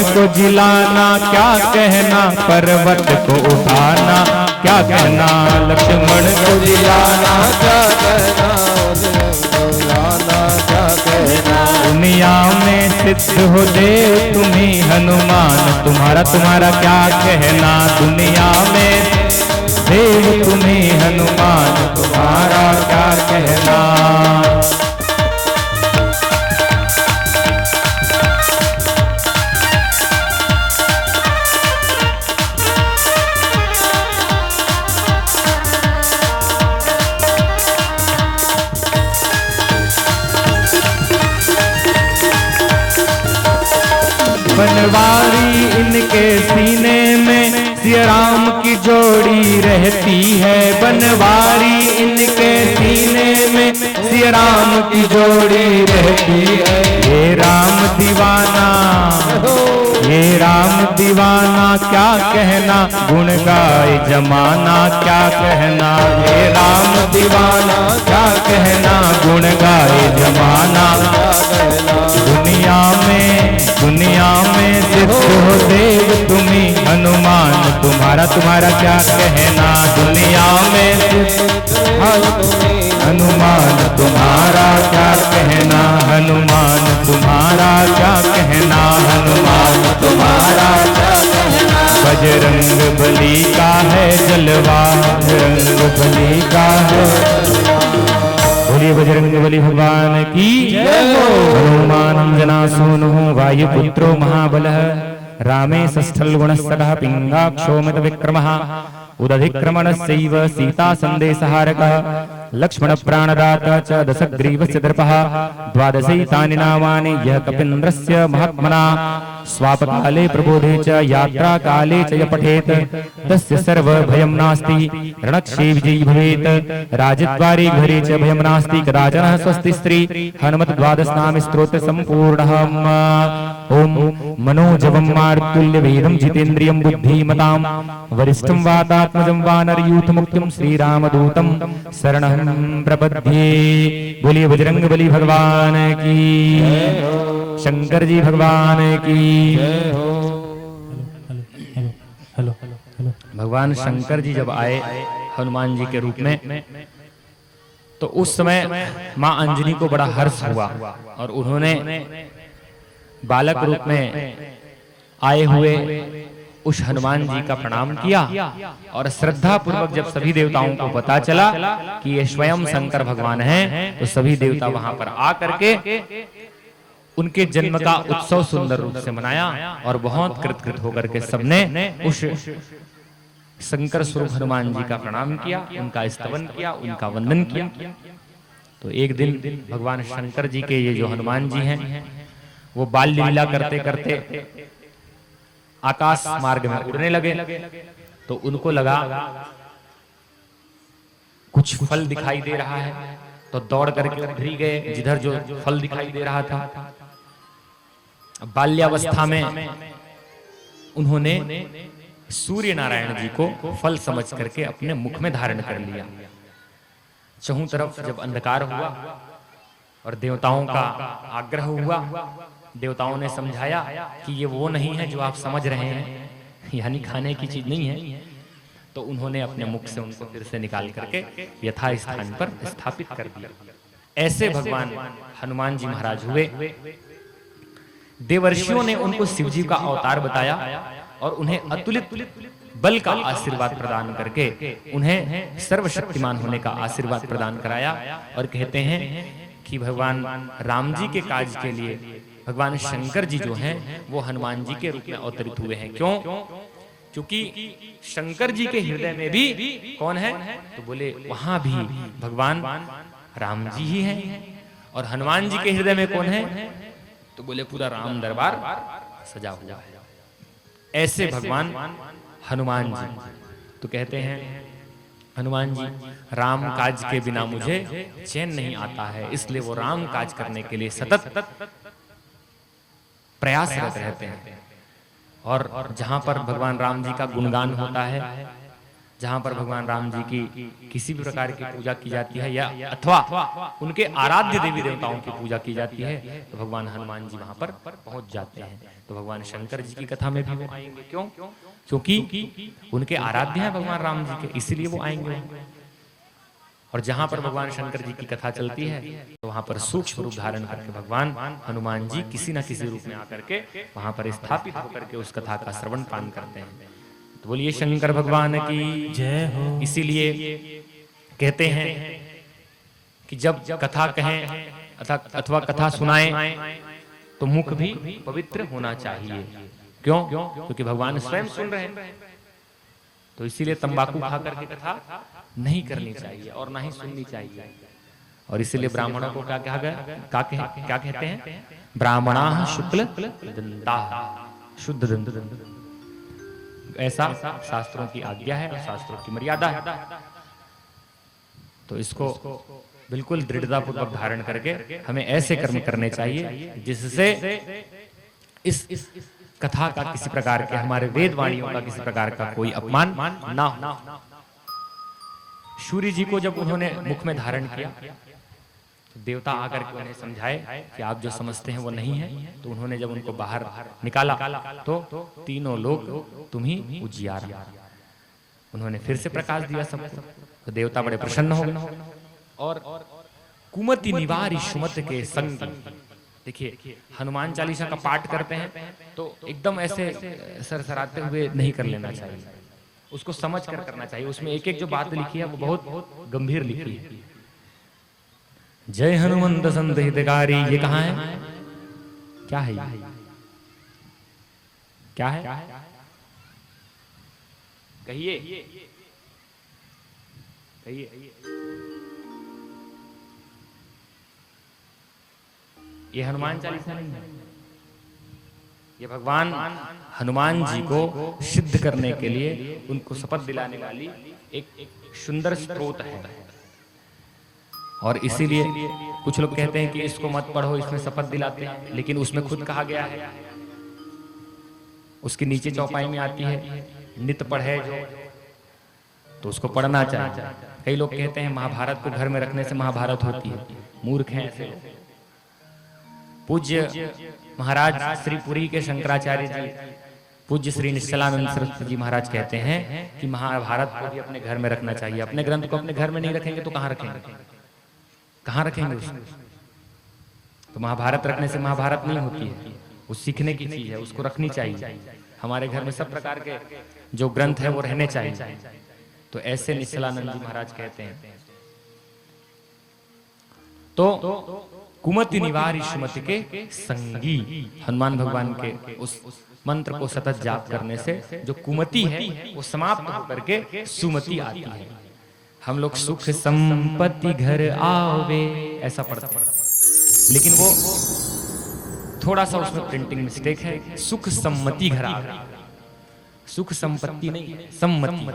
को जिलाना क्या कहना, पर्वत को उठाना क्या कहना। लक्ष्मण को जिलाना क्या कहना, क्या कहना। दुनिया में सिद्ध हो देव तुम्हें, हनुमान तुम्हारा क्या कहना। दुनिया में देव तुम्हें, हनुमान तुम्हारा क्या कहना। बनवारी इनके सीने में सिया राम की जोड़ी रहती है। बनवारी इनके सीने में सिया राम की जोड़ी रहती है। ये राम दीवाना क्या कहना, गुण गाए जमाना क्या कहना। ये राम दीवाना क्या कहना, गुण गाए जमाना। दुनिया में सिद्ध हो देव तुम्हें, हनुमान तुम्हारा तुम्हारा तुम्हारा क्या कहना दुनिया में हनुमान तुम्हारा क्या कहना हनुमान तुम्हारा क्या कहना हनुमान तुम्हारा क्या कहना बजरंग बली का है जलवा बजरंग बली का है बोलिए बजरंग बली भगवान की हनुमान जना सोनु वायुपुत्रो महाबलः रामे सस्थल गुणस्तः पिंगाक्षोमित विक्रमः उदधिक्रमणस्यैव सीता संदेशहारकः लक्ष्मण प्राणदाता च दशग्रीवस्य दर्पः द्वादशैतानि नामानि यः कपीन्द्रस्य महात्मना स्वापकाले प्रबोधे च यात्रा काले च य पठेत् तस्य सर्वभयं नास्ति रणक्षे विजयी भवेत् राजद्वारे घरे च भयं नास्ति कदाचन स्वस्ति स्त्री हनुमत् द्वादश नाम स्तोत्र संपूर्णः ओम मनोजवं मारुतुल्य वेदं जितेन्द्रियं बुद्धिमतां वरिष्ठं वातात्मजं वानरयूथ मुक्तिं श्रीरामदूतं शरणं प्रपद्ये बोलिए बजरंग बली भगवान की शंकर जी भगवान की हेलो भगवान शंकर जी जब आए हनुमान जी के रूप में तो उस समय मां अंजनी को बड़ा हर्ष हुआ और उन्होंने बालक रूप में आए हुए उस हनुमान जी का प्रणाम किया और श्रद्धा पूर्वक जब सभी देवताओं को पता चला कि ये स्वयं शंकर भगवान हैं तो सभी देवता वहां पर आ करके उनके जन्म का उत्सव सुंदर रूप से मनाया और बहुत कृतकृत होकर के सबने उस शंकर स्वरूप हनुमान जी का प्रणाम किया उनका स्तवन किया उनका वंदन किया। तो एक दिन भगवान शंकर जी के ये जो हनुमान जी हैं वो बाल लीला करते करते आकाश मार्ग में उड़ने लगे तो उनको लगा कुछ फल दिखाई दे रहा है तो दौड़ करके उधर ही गए जिधर जो फल दिखाई दे रहा था। बाल्यावस्था में उन्होंने सूर्य नारायण जी को फल समझ करके अपने मुख में धारण कर लिया। चहुं तरफ जब अंधकार हुआ और देवताओं का आग्रह हुआ देवताओं ने समझाया कि ये वो नहीं है जो आप समझ रहे हैं यानी खाने की चीज नहीं है तो उन्होंने अपने मुख से उनको फिर से निकाल करके यथा स्थान पर स्थापित कर दिया। ऐसे भगवान हनुमान जी महाराज हुए। देवर्षियों ने उनको शिवजी का अवतार बताया और उन्हें अतुलित बल का आशीर्वाद प्रदान करके उन्हें सर्वशक्तिमान होने का आशीर्वाद प्रदान कराया और कहते हैं कि भगवान राम जी के काज के लिए भगवान शंकर जी जो हैं वो हनुमान जी के रूप में अवतरित हुए हैं। क्यों? क्योंकि शंकर जी के हृदय में भी कौन है तो बोले वहां भी भगवान राम जी ही हैं और हनुमान जी के हृदय में कौन है तो बोले पूरा राम दरबार सजा हुआ है। ऐसे भगवान हनुमान जी तो कहते हैं हनुमान जी राम काज के बिना मुझे चैन नहीं आता है इसलिए वो राम काज करने के लिए सतत प्रयासरत रहते हैं। और जहां पर भगवान राम जी का गुणगान होता है जहां पर भगवान राम जी की किसी भी प्रकार की पूजा की जाती है या अथवा उनके आराध्य देवी देवताओं की पूजा की जाती है तो भगवान हनुमान जी वहां पर पहुंच जाते हैं। तो भगवान शंकर जी की कथा में भी वो आएंगे। क्यों? क्योंकि उनके आराध्य हैं भगवान राम जी के इसीलिए वो आएंगे। और जहां पर भगवान शंकर जी की कथा चलती है तो वहां पर सूक्ष्म रूप धारण करके भगवान हनुमान जी किसी न किसी रूप में आकर के वहां पर स्थापित होकर के उस कथा का श्रवण पान करते हैं। तो बोलिए शंकर भगवान की जय हो। इसीलिए कहते हैं कि जब कथा कहें अथवा कथा सुनाएं तो मुख भी पवित्र होना चाहिए। क्यों? क्योंकि भगवान स्वयं सुन रहे हैं। तो इसीलिए तंबाकू खा करके कथा नहीं करनी चाहिए और ना ही सुननी चाहिए। और इसीलिए ब्राह्मणों को क्या कहा गया क्या कहते हैं ब्राह्मणा शुक्ल दंता शुद्ध दंत ऐसा शास्त्रों की आज्ञा है और शास्त्रों की मर्यादा है। तो इसको बिल्कुल दृढ़ता पूर्वक धारण करके हमें ऐसे कर्म करने चाहिए जिससे इस कथा का किसी प्रकार के हमारे वेद वाणियों का किसी प्रकार का कोई अपमान ना हो। सूर्य जी को जब उन्होंने मुख में धारण किया तो देवता आकर के उन्हें समझाए कि आप जो समझते हैं वो नहीं है। तो उन्होंने जब उनको बाहर निकाला तो तीनों लोग तुम ही उजियारा उन्होंने फिर से प्रकाश दिया सबको, तो देवता बड़े प्रसन्न हो गए। और कुमति निवारी सुमत के संग, देखिए हनुमान चालीसा का पाठ करते हैं तो एकदम ऐसे सरसराते हुए नहीं कर लेना चाहिए, उसको समझ कर करना चाहिए। उसमें एक एक जो बात लिखी है वो बहुत गंभीर लिखी है। जय हनुमंत संत हितकारी, ये कहाँ है, क्या है ये? क्या है? कहिए कहिए। ये हनुमान चालीसा नहीं है, ये भगवान हनुमान जी को सिद्ध करने के लिए उनको शपथ दिलाने वाली एक सुंदर स्तोत्र है। और इसीलिए कुछ लोग कहते हैं कि इसको मत पढ़ो, इसमें शपथ दिलाते हैं, लेकिन उसमें खुद कहा गया है, उसके नीचे चौपाई में आती है नित पढ़े जो, तो उसको पढ़ना चाहिए। कई लोग कहते हैं महाभारत को घर में रखने से महाभारत होती है, मूर्ख हैं ऐसे लोग। पूज्य महाराज श्री पुरी के शंकराचार्य जी, पूज्य श्री निश्चलानंद सरस्वती जी महाराज कहते हैं कि महाभारत को भी अपने घर में रखना चाहिए। अपने ग्रंथ को अपने घर में नहीं रखेंगे तो कहाँ रखेंगे, कहाँ रखेंगे उसको? तो महाभारत रखने से महाभारत नहीं होती है, वो सीखने की चीज है, उसको रखनी चाहिए। हमारे घर में सब प्रकार के जो ग्रंथ है वो रहने चाहिए। तो ऐसे निश्चलानंद जी महाराज कहते हैं। तो कुमति निवारी सुमति के संगी, हनुमान भगवान के उस मंत्र को सतत जाप करने से जो कुमति है वो समाप्त होकर के सुमति आती है। हम लोग सुख संपत्ति घर आवे ऐसा पढ़ते हैं, लेकिन वो थोड़ा सा उसमें प्रिंटिंग मिस्टेक है। सुख सम्मति घर आवे, सुख संपत्ति नहीं, सम्मति।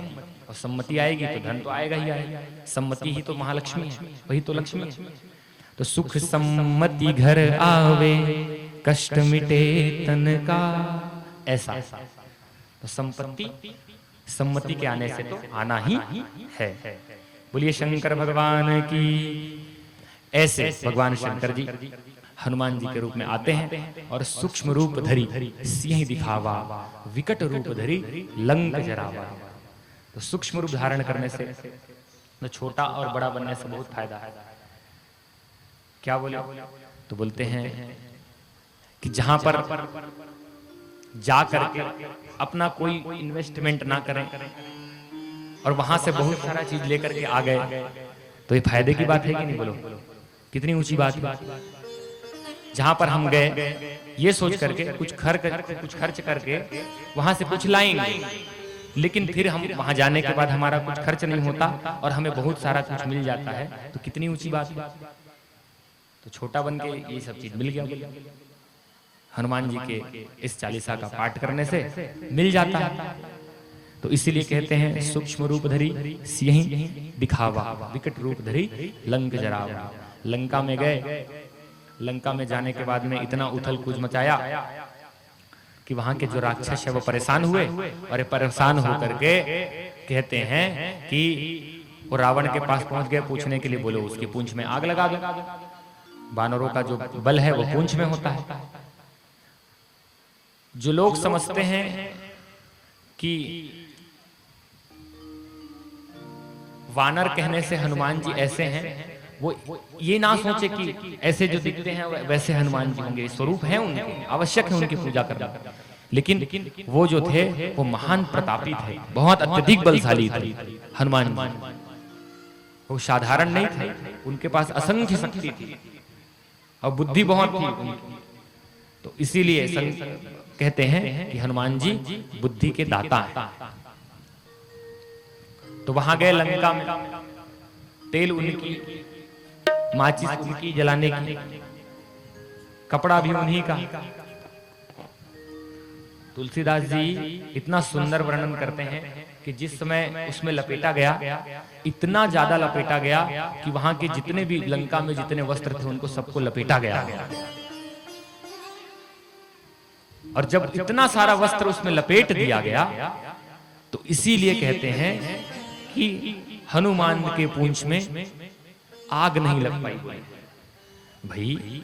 और सम्मति आएगी तो धन तो आएगा ही आएगा। सम्मति ही तो महालक्ष्मी है, वही तो लक्ष्मी है। तो सुख सम्मति घर आवे, कष्ट मिटे तन का, ऐसा। तो संपत्ति सम्मति के आने से तो आना ही है। बोलिए शंकर भगवान की। ऐसे भगवान शंकर जी हनुमान जी के रूप में आते हैं और सूक्ष्म रूप धरी सिंह दिखावा, विकट रूप धरी लंक जरावा। तो सूक्ष्म रूप धारण करने से तो छोटा और बड़ा बनने से बहुत फायदा है। क्या बोले? तो बोलते हैं कि जहां पर जा करके अपना कोई इन्वेस्टमेंट ना करें और वहां से बहुत सारा चीज लेकर के आ गए तो ये फायदे की बात है कि नहीं? बोलो कितनी ऊंची बात है। जहां पर हम गए ये सोच करके कुछ खर्च करके वहां से कुछ लाएंगे, लेकिन फिर हम वहां जाने के बाद हमारा कुछ खर्च नहीं होता और हमें बहुत सारा कुछ मिल जाता है, तो कितनी ऊंची बात है। तो छोटा बन के ये सब चीज मिल गया। हनुमान जी के इस चालीसा का पाठ करने से मिल जाता है। तो इसीलिए कहते हैं सूक्ष्म रूप धरी सिंह दिखावा, विकट रूप धरी लंक जरावा। लंका में गए, लंका में जाने के बाद में इतना उथल कूद मचाया कि वहां के जो राक्षस है वो परेशान हुए, और परेशान होकर के कहते हैं कि वो रावण के पास पहुंच गए पूछने के लिए, बोलो उसकी पूंछ में आग लगा दो। बानरों का जो बल है वो पूंछ में होता है। जो लोग समझते हैं कि वानर कहने से हनुमान जी ऐसे हैं, वो ये ना सोचे कि ऐसे जो दिखते हैं वैसे हनुमान जी होंगे। स्वरूप है उनके, आवश्यक है उनकी पूजा करना, लेकिन वो जो थे वो महान प्रतापी थे, बहुत अत्यधिक बलशाली थे हनुमान जी। वो साधारण नहीं थे, उनके पास असंख्य शक्ति थी और बुद्धि बहुत थी उनकी। तो इसीलिए कहते हैं कि हनुमान जी बुद्धि के दाता हैं। तो वहां गए लंका में, तेल उनकी, माचिस उनकी जलाने की, कपड़ा भी उन्हीं का। तुलसीदास जी इतना सुंदर वर्णन करते हैं कि जिस समय उसमें लपेटा गया, इतना ज्यादा लपेटा गया कि वहां के जितने भी लंका में जितने वस्त्र थे उनको सबको लपेटा गया। और जब इतना सारा वस्त्र उसमें लपेट दिया गया, तो इसीलिए कहते हैं कि हनुमान के पूंछ में आग नहीं लग पाई। भाई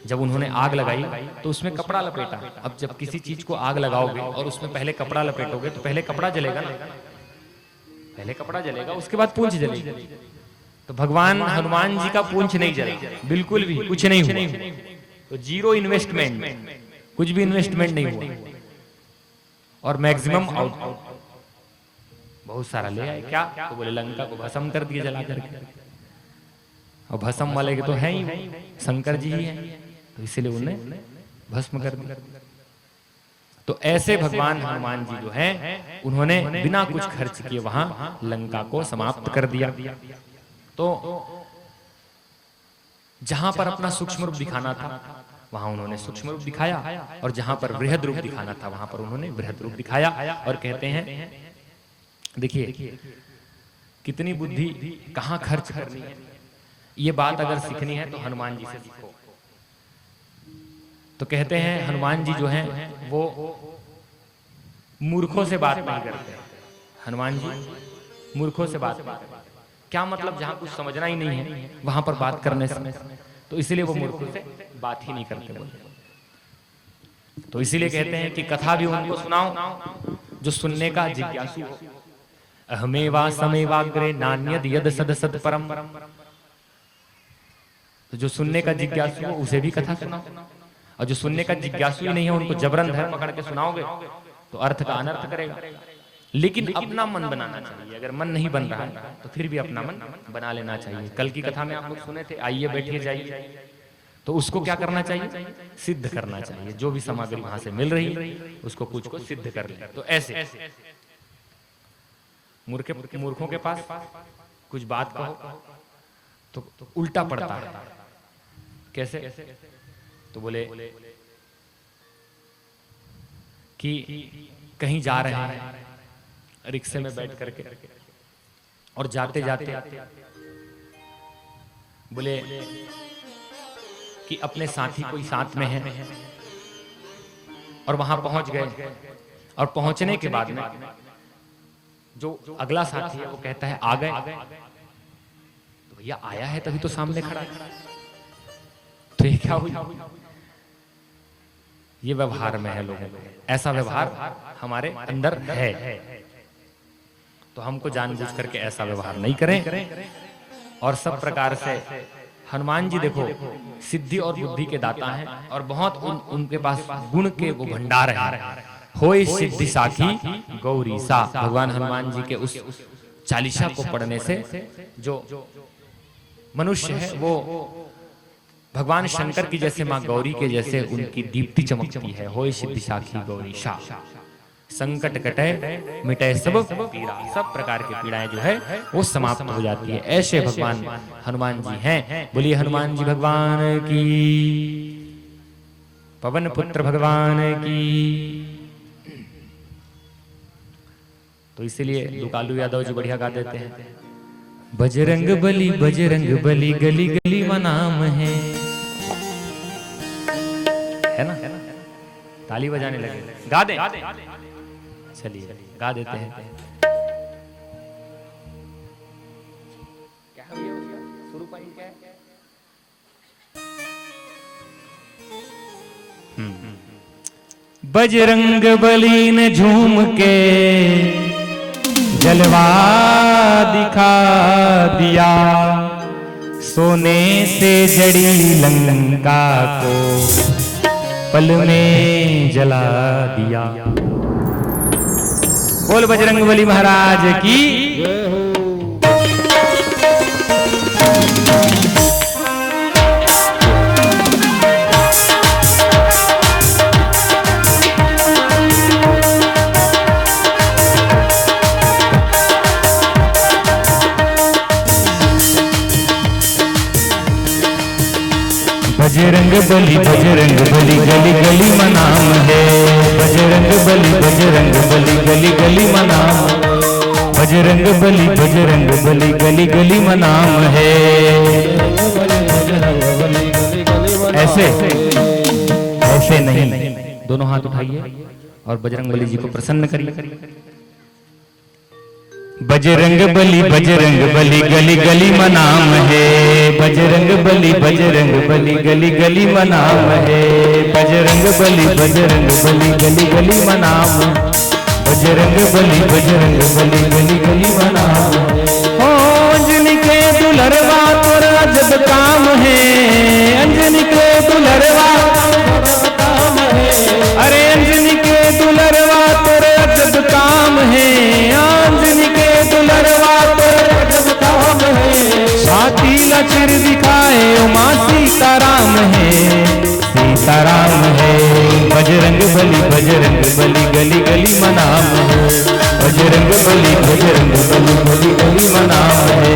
जब उन्होंने आग लगाई तो उसमें कपड़ा लपेटा। अब जब किसी चीज को आग लगाओगे और उसमें पहले कपड़ा लपेटोगे तो पहले कपड़ा जलेगा ना, पहले कपड़ा जलेगा, उसके बाद पूंछ जलेगी। तो भगवान हनुमान जी का पूंछ नहीं जला, बिल्कुल भी कुछ नहीं हुआ। तो जीरो इन्वेस्टमेंट, कुछ भी इन्वेस्टमेंट नहीं हुआ, और मैक्सिमम आउटपुट बहुत सारा ले आए। क्या? तो बोले लंका को भस्म कर दिए जला करके, और भस्म वाले के तो है ही शंकर जी ही हैं, तो इसलिए उन्हें भस्म कर दिया। तो ऐसे भगवान हनुमान जी जो हैं, उन्होंने बिना कुछ खर्च किए वहां लंका को समाप्त कर दिया। तो जहां पर अपना सूक्ष्म रूप दिखाना था वहां उन्होंने सूक्ष्म रूप दिखाया, और जहां पर बृहद रूप दिखाना था वहां पर उन्होंने बृहद रूप दिखाया। और कहते हैं देखिए कितनी बुद्धि कहां खर्च करनी है, ये बात अगर सीखनी है तो हनुमान जी से सीखो। तो कहते हैं हनुमान जी जो हैं वो मूर्खों से बात नहीं करते। हनुमान जी मूर्खों से बात नहीं करते। क्या मतलब? जहां कुछ समझना ही नहीं है वहां पर बात करने से, तो इसीलिए वो मूर्खों से बात ही नहीं करते बोलते। तो इसीलिए कहते हैं कि कथा भी उनको सुनाओ जो सुनने का जिज्ञासु हो। अहमेवा समेवाग्रे नान्यद यद सद सद परम। तो जो सुनने का जिज्ञासु हो उसे भी कथा सुनाओ, और जो सुनने का जिज्ञासु ही नहीं है उनको जबरन धर्म पकड़ के सुनाओगे तो अर्थ का अनर्थ करेगा। लेकिन अपना मन बनाना चाहिए। अगर मन नहीं बन रहा है तो फिर भी अपना मन बना लेना चाहिए। कल की कथा में आप लोग सुने थे, आइए बैठिए जाइए, तो उसको क्या करना चाहिए? सिद्ध करना चाहिए। जो भी सामग्री वहां से मिल रही है उसको कुछ को सिद्ध कर ले। तो ऐसे मूर्खों के पास कुछ बात कहो तो उल्टा पड़ता है। कैसे? तो बोले कि कहीं जा रहे हैं रिक्शे में बैठ करके, और जाते जाते बोले कि अपने साथी कोई साथ में है, और वहां पहुंच गए। और पहुंचने के बाद में जो अगला साथी है वो कहता है आ गए। तो भैया आया है तभी तो सामने खड़ा है, तो ये क्या हुई? ये व्यवहार में है लोगों को, ऐसा व्यवहार हमारे अंदर है। तो हमको जानबूझ करके ऐसा व्यवहार नहीं करें। और सब प्रकार से हनुमान जी देखो सिद्धि और बुद्धि के दाता हैं, और बहुत उनके पास गुण के वो भंडार हैं। होय सिद्धि साखी गौरी सा। भगवान हनुमान जी के उस चालीसा को पढ़ने से जो मनुष्य है वो भगवान शंकर की जैसे माँ गौरी के जैसे उनकी दीप्ति चमकती है। होय सिद्धि साखी गौरी सा। संकट कटे मिटे सब पीड़ा, सब प्रकार की पीड़ाएं जो है वो समाप्त हो जाती है। ऐसे भगवान हनुमान जी हैं। बोलिए हनुमान जी भगवान की, पवन पुत्र भगवान की। तो इसीलिए दुकालू यादव जी बढ़िया गा देते हैं, बजरंग बली गली गली मनाम है ना? ताली बजाने लगे, गा दे। चलिए गा देते हैं। क्या है शुरू पॉइंट क्या है? बजरंग बली ने झूम के जलवा दिखा दिया, सोने से जड़ी लंका को पल में जला दिया। बोल बजरंग बली महाराज की। बजरंग बली गली गली मनाम है। बजरंग बली गली गली मनाम। बजरंग बली गली गली मनाम है। ऐसे ऐसे नहीं, दोनों हाथ उठाइए और बजरंग बली जी को प्रसन्न करिए। बजरंग बली गली गली मनाम है। बजरंग बली गली गली मनाम है। बजरंग बली गली गली मनाम। बजरंग बली गली गली मनाम है। ओ अंजनी के दुलरवा तोर अजब काम है, अंजनी के दुलरवा काम है, अरे अंजनी के दुलरवा तोर अजब काम है, अंजनी के दुलरवा तोर अजब काम है। छाती लचर दिखाए उमा सीताराम है, सीताराम है। बजरंग बली गली गली मनाम है, बजरंग बली गली गली मनाम है।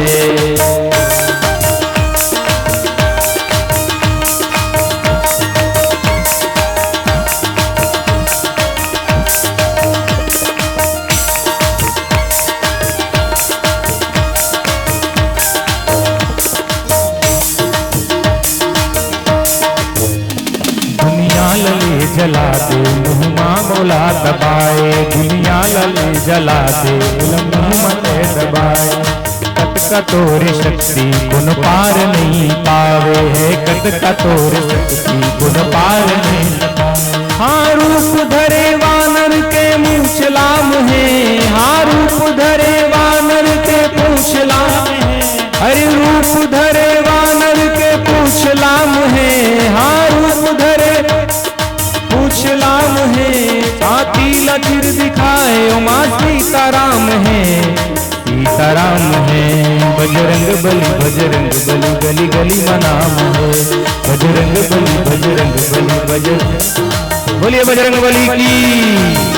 जला दे मुँह मौला दबाए, दुनिया लले जला दे मुँह दबाए। कट कटोर शक्ति गुण पार नहीं पावे है, कट कटोर शक्ति गुण पार नहीं पावे। हाँ रूप धरे वानर के मूछ लाम है, हाँ रूप धरे वानर के पूछ लाम है, अरे रूप धरे वानर के पूछ लाम है, हाँ रूप धरे पूछ लाम है। छाती लचर दिखाए उमा सीताराम है, सीताराम है। बजरंग बली गली गली मनाम है, बजरंग बली बजरंग बोलिए बजरंग बली की।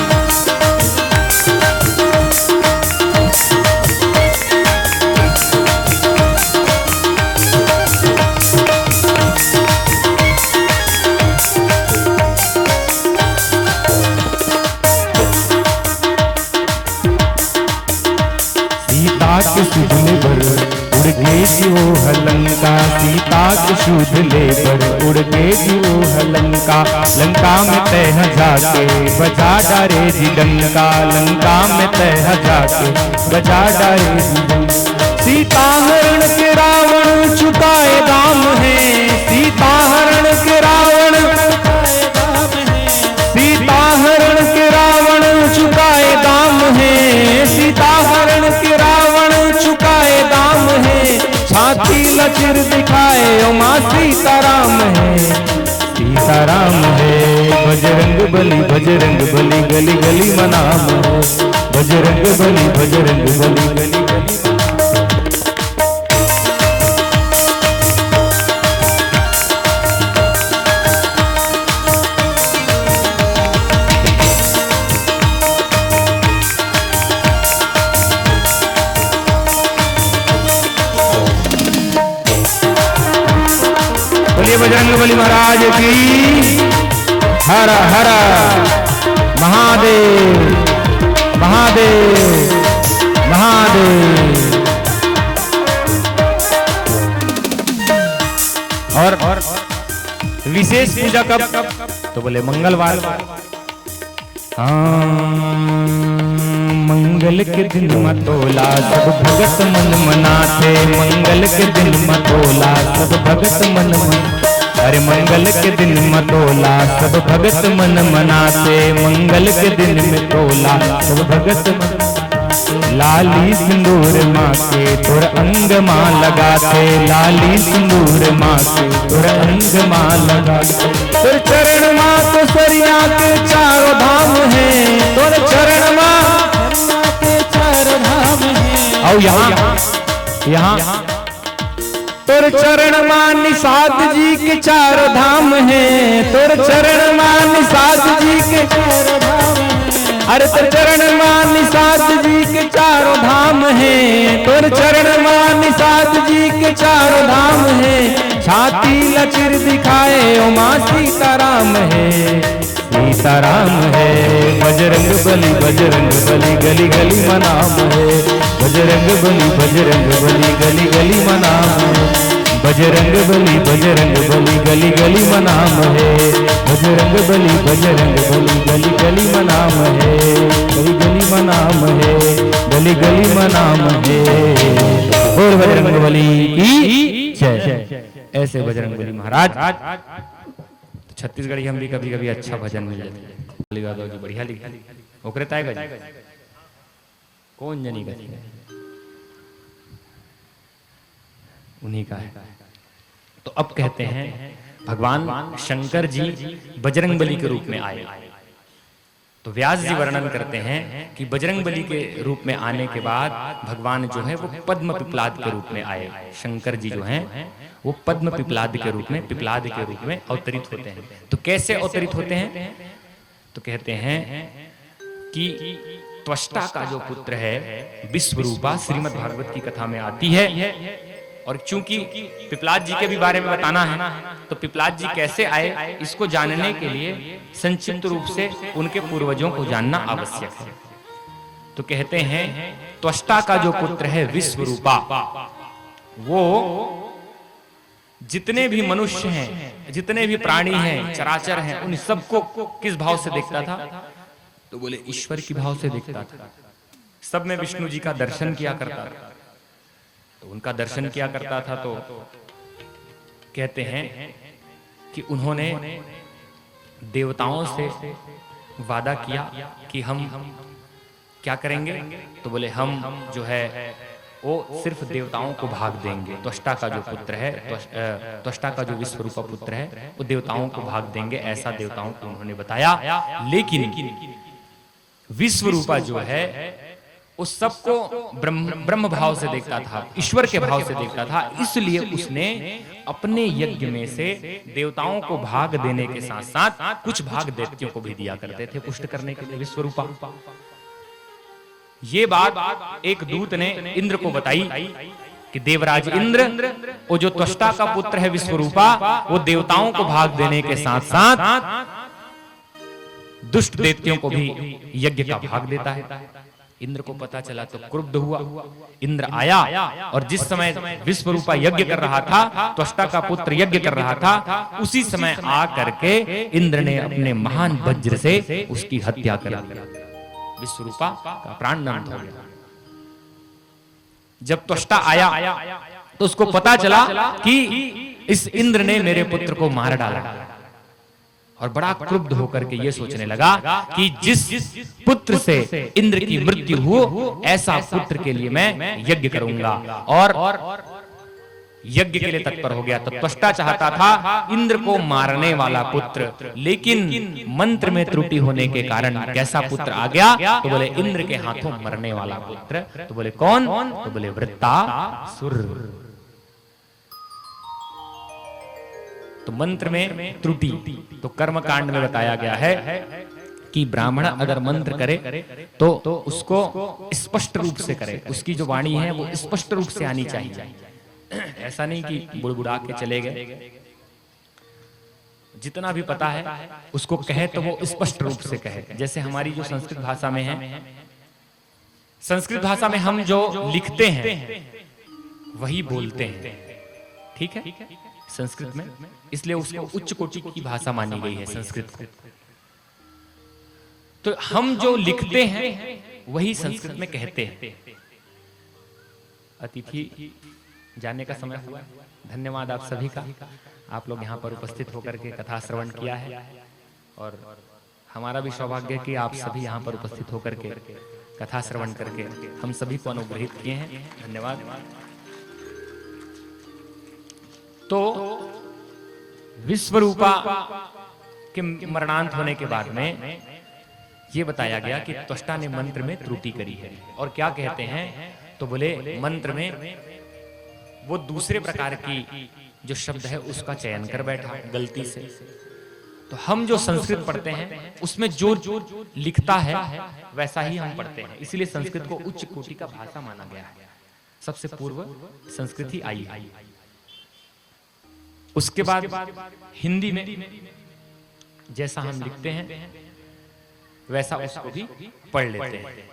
के शुद्ध लेबर उड़ गए जीवो हलंका, सीता के शुद्ध लेबर उड़ गए जीवो हलंका। लंका में तह जाके बजा डारे जी डंका, लंका में तह जाके बजा डारे जी डंका। सीता हरण के रावण चुकाए दाम है, सीता हरण के रावण, सीता हरण के रावण चुकाए दाम है, सीता हरण के रावण चुकाए दाम है। छाती लचर दिखाए उमा सीताराम है, सीताराम है। बजरंग बली गली गली मनाम है, बजरंग बली गली गली बजरंग बली महाराज की। हर हर महादेव महादेव महादेव। और विशेष पूजा कब? तो बोले मंगलवार। मंगल के दिन मतोला सब भगत मन मनाते, मंगल के दिन मतोला सब भगत मन मनाते, अरे मंगल के दिन मतोला सब भगत मन मनाते, मंगल के दिन में तोला सब भगत मन। लाली सिंदूर माँ के तोर अंग माँ लगाते, लाली सिंदूर माँ के तोर अंग माँ लगाते। तोर चरण माँ तो सरिया के चारों धाम है, तोर चरण माँ के चारों धाम है। और यहाँ तोर चरण माँ निषाद जी के चारों धाम है, तोर चरण माँ निषाद जी के चारों धाम है, अरे तोर चरण माँ निषाद जी के चारों धाम है, तोर चरण माँ निषाद जी के चारों धाम है। छाती लचर दिखाए उमा सीताराम है, सीताराम है। बजरंग बली गली गली मनाम है, बजरंग बली गली गली मनाम है, बजरंग बली गली गली मनाम है, बजरंग बली गली गली मनाम है, गली गली मनाम है, गली गली मनाम है। और बजरंग बली की जय। ऐसे बजरंग बली महाराज। छत्तीसगढ़ी हम भी कभी कभी अच्छा भजन मिल जाता है, बढ़िया लिखा। ओकरे ताय गज कौन जनी गज उन्हीं का है। तो अब कहते हैं भगवान शंकर जी बजरंगबली के रूप में आए। तो व्यास जी वर्णन करते हैं कि बजरंगबली के रूप में आने के बाद भगवान जो है वो पद्म पिपलाद के रूप में आए। शंकर जी जो हैं वो पद्म पिपलाद के रूप में अवतरित होते हैं। तो कैसे अवतरित होते हैं? तो कहते हैं कि त्वष्टा का जो पुत्र है विश्वरूपा श्रीमद् भागवत की कथा में आती है। और चूंकि पिपलाद जी के भी बारे में बताना है तो पिपलाद जी कैसे आए इसको जानने के लिए संक्षिप्त रूप से उनके पूर्वजों को जानना आवश्यक है। तो कहते हैं त्वष्टा का जो पुत्र है विश्वरूपा, वो जितने भी मनुष्य हैं, जितने भी प्राणी हैं, चराचर हैं, उन सबको किस भाव से देखता था? तो बोले ईश्वर की भाव से देखता था। सब में विष्णु जी का दर्शन किया करता था। तो उनका दर्शन किया करता था। तो कहते हैं कि उन्होंने देवताओं से वादा किया कि हम क्या करेंगे? तो बोले हम जो है वो सिर्फ देवताओं को भाग देंगे। त्वष्टा का जो पुत्र है, त्वष्टा का जो विश्वरूपा पुत्र है वो देवताओं को भाग देंगे, ऐसा देवताओं को उन्होंने बताया। लेकिन विश्वरूपा जो है उस सबको ब्रह्म भाव से देखता था, ईश्वर के भाव से देखता था। इसलिए उसने अपने यज्ञ में से देवताओं को भाग देने के साथ साथ कुछ भाग दैत्यों को भी दिया करते थे पुष्ट करने के लिए। विश्वरूपा ये बात एक दूत ने इंद्र को बताई कि देवराज इंद्र, वो जो त्वष्टा का पुत्र है विश्वरूपा, वो देवताओं को भाग देने के साथ साथ दुष्ट दैत्यों को भी यज्ञ का भाग देता है। इंद्र को पता चला तो क्रुद्ध हुआ। इंद्र आया और जिस समय विश्वरूपा यज्ञ कर रहा था, त्वष्टा का पुत्र यज्ञ कर रहा था, उसी समय आ करके इंद्र ने अपने महान वज्र से उसकी हत्या कर दी। विश्वरूपा का प्राण नष्ट हो गया। जब त्वष्टा आया तो उसको पता चला कि इस इंद्र ने मेरे पुत्र को मार डाला और बड़ा क्रुद्ध होकर के ये सोचने लगा कि जिस पुत्र से इंद्र की मृत्यु हो, ऐसा पुत्र के लिए मैं यज्ञ करूंगा। और यज्ञ के लिए तत्पर हो गया। तो त्वष्टा चाहता था इंद्र को मारने वाला पुत्र, लेकिन मंत्र में त्रुटि होने के कारण कैसा पुत्र आ गया? तो बोले इंद्र के हाथों मरने वाला पुत्र। तो बोले कौन? तो बोले वृत्तासुर। तो मंत्र में त्रुटि तो कर्म कांड में बताया गया है कि ब्राह्मण अगर मंत्र करे तो उसको स्पष्ट रूप से करे, उसकी जो वाणी है वो स्पष्ट रूप से आनी चाहिए। ऐसा नहीं कि बुड़बुड़ा के चले गए। जितना भी पता है उसको कहे तो वो स्पष्ट रूप से कहे। जैसे हमारी जो संस्कृत भाषा में है, संस्कृत भाषा में हम जो लिखते हैं वही बोलते हैं, ठीक है, संस्कृत में। इसलिए उसको उच्च कोटि की भाषा मानी गई है संस्कृत को। तो हम जो लिखते हैं वही संस्कृत में कहते हैं। अतिथि जाने का समय हुआ। धन्यवाद आप सभी का। आप लोग यहाँ पर उपस्थित होकर के कथा श्रवण किया है और हमारा भी सौभाग्य कि आप सभी यहाँ पर उपस्थित होकर के कथा श्रवण करके हम सभी को अनुग्रहित किए हैं। धन्यवाद। तो विश्वरूपा के मरणांत होने के बाद में ये बताया गया कि त्वष्टा ने मंत्र में त्रुटि करी है। और क्या कहते हैं? तो बोले मंत्र में वो दूसरे प्रकार की जो शब्द है उसका चयन कर बैठा गलती से। तो हम जो संस्कृत पढ़ते हैं उसमें जो लिखता है वैसा ही हम पढ़ते हैं। इसलिए संस्कृत को उच्च कोटि का भाषा माना गया है। सबसे पूर्व संस्कृत ही आई है। उसके बाद हिंदी में जैसा हम लिखते हैं वैसा उसको भी पढ़ लेते हैं।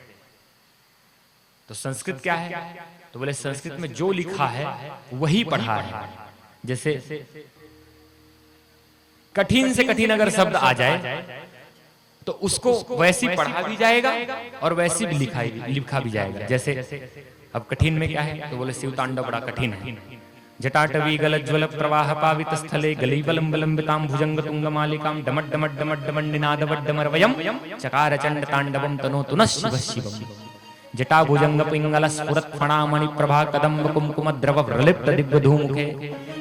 तो संस्कृत क्या है? तो बोले संस्कृत में जो लिखा है वही पढ़ा है। जैसे कठिन से कठिन अगर शब्द आ जाए तो उसको वैसी पढ़ा भी जाएगा और वैसी भी लिखा भी जाएगा। जैसे अब कठिन में क्या है? तो बोले शिव तांडव बड़ा कठिन है। जटाटवी गलज्वल प्रवाह पावित स्थले गलीवलम विलंबितां भुजंग तुंगमालिकां डमड डमड डमड डमड निनादवड्डमरवयं चकार चंड तांडवं तनोतु नः शिवः शिवम्। जटा भुजंग पिंगल स्फुरत फणामणि प्रभा कदम्ब कुमकुम द्रव प्रलिप्त दिव्य धूमुखे,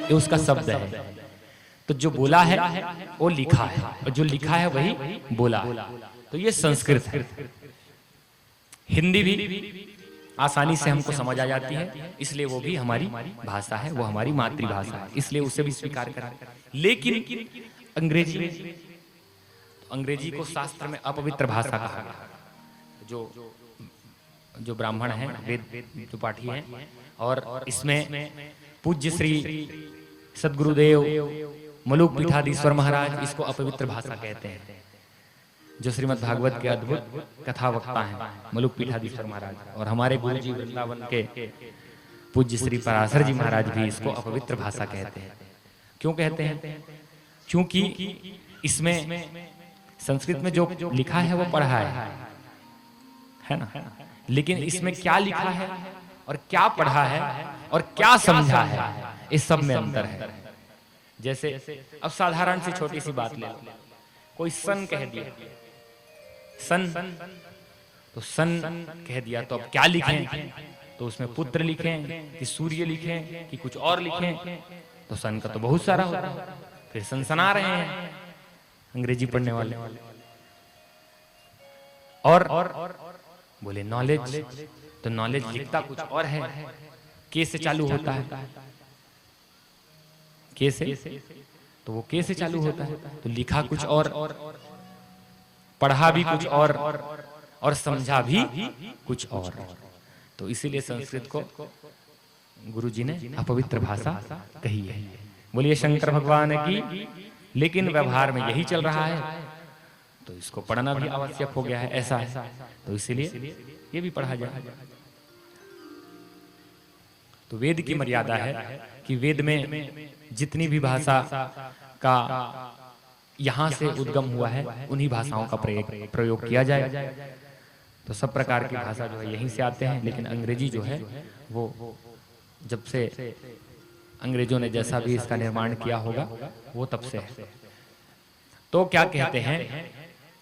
ये उसका शब्द है। तो जो बोला है वो लिखा है, और जो लिखा है वही बोला। तो ये संस्कृत है। हिंदी भी आसानी से हमको समझ आ जाती है, इसलिए वो भी हमारी भाषा है, वो हमारी मातृभाषा है, इसलिए उसे भी स्वीकार करें। लेकिन अंग्रेजी को शास्त्र में अपवित्र भाषा कहा गया। जो ब्राह्मण हैं, वेद जो पाठी हैं, और इसमें पूज्य श्री सद्गुरुदेव मलुक पीठाधीश्वर महाराज इसको अपवित्र भाषा कहते हैं। जो श्रीमद् भागवत के अद्भुत कथा वक्ता हैं मलुक पीठाधीश्वर महाराज, और हमारे गुरु जी वृंदावन के पूज्य श्री पराशर जी महाराज भी इसको अपवित्र भाषा कहते हैं। क्यों कहते हैं? क्योंकि इसमें संस्कृत में जो लिखा है वो पढ़ा है ना, लेकिन इसमें क्या लिखा है और क्या पढ़ा है और क्या समझा है, इस सब में अंतर है। जैसे अब साधारण सी छोटी सी बात ले लो, कोई सन कह दिया, सन तो सन कह दिया, तो अब क्या लिखें? तो उसमें पुत्र लिखें कि सूर्य लिखें कि कुछ और लिखें? तो सन का तो बहुत सारा होता है, फिर सनसना रहे हैं अंग्रेजी पढ़ने वाले। और बोले नॉलेज, तो नॉलेज लिखता कुछ और है, के से चालू होता है, के से, तो वो के से चालू होता है, तो लिखा कुछ और, पढ़ा भी कुछ और समझा भी कुछ और। तो इसीलिए संस्कृत को गुरु जी ने अपवित्र भाषा कही है। बोलिए शंकर भगवान की। लेकिन व्यवहार में यही चल रहा है, तो इसको पढ़ना भी आवश्यक हो गया है, ऐसा है, तो इसीलिए ये भी पढ़ा जाए। तो वेद की मर्यादा है कि वेद में जितनी भी भाषा का यहाँ से उद्गम हुआ है उन्हीं भाषाओं का प्रयोग किया जाए। तो सब प्रकार की भाषा जो है यहीं से आते हैं, लेकिन अंग्रेजी जो है वो जब से अंग्रेजों ने जैसा भी इसका निर्माण किया होगा वो तब से है। तो क्या कहते हैं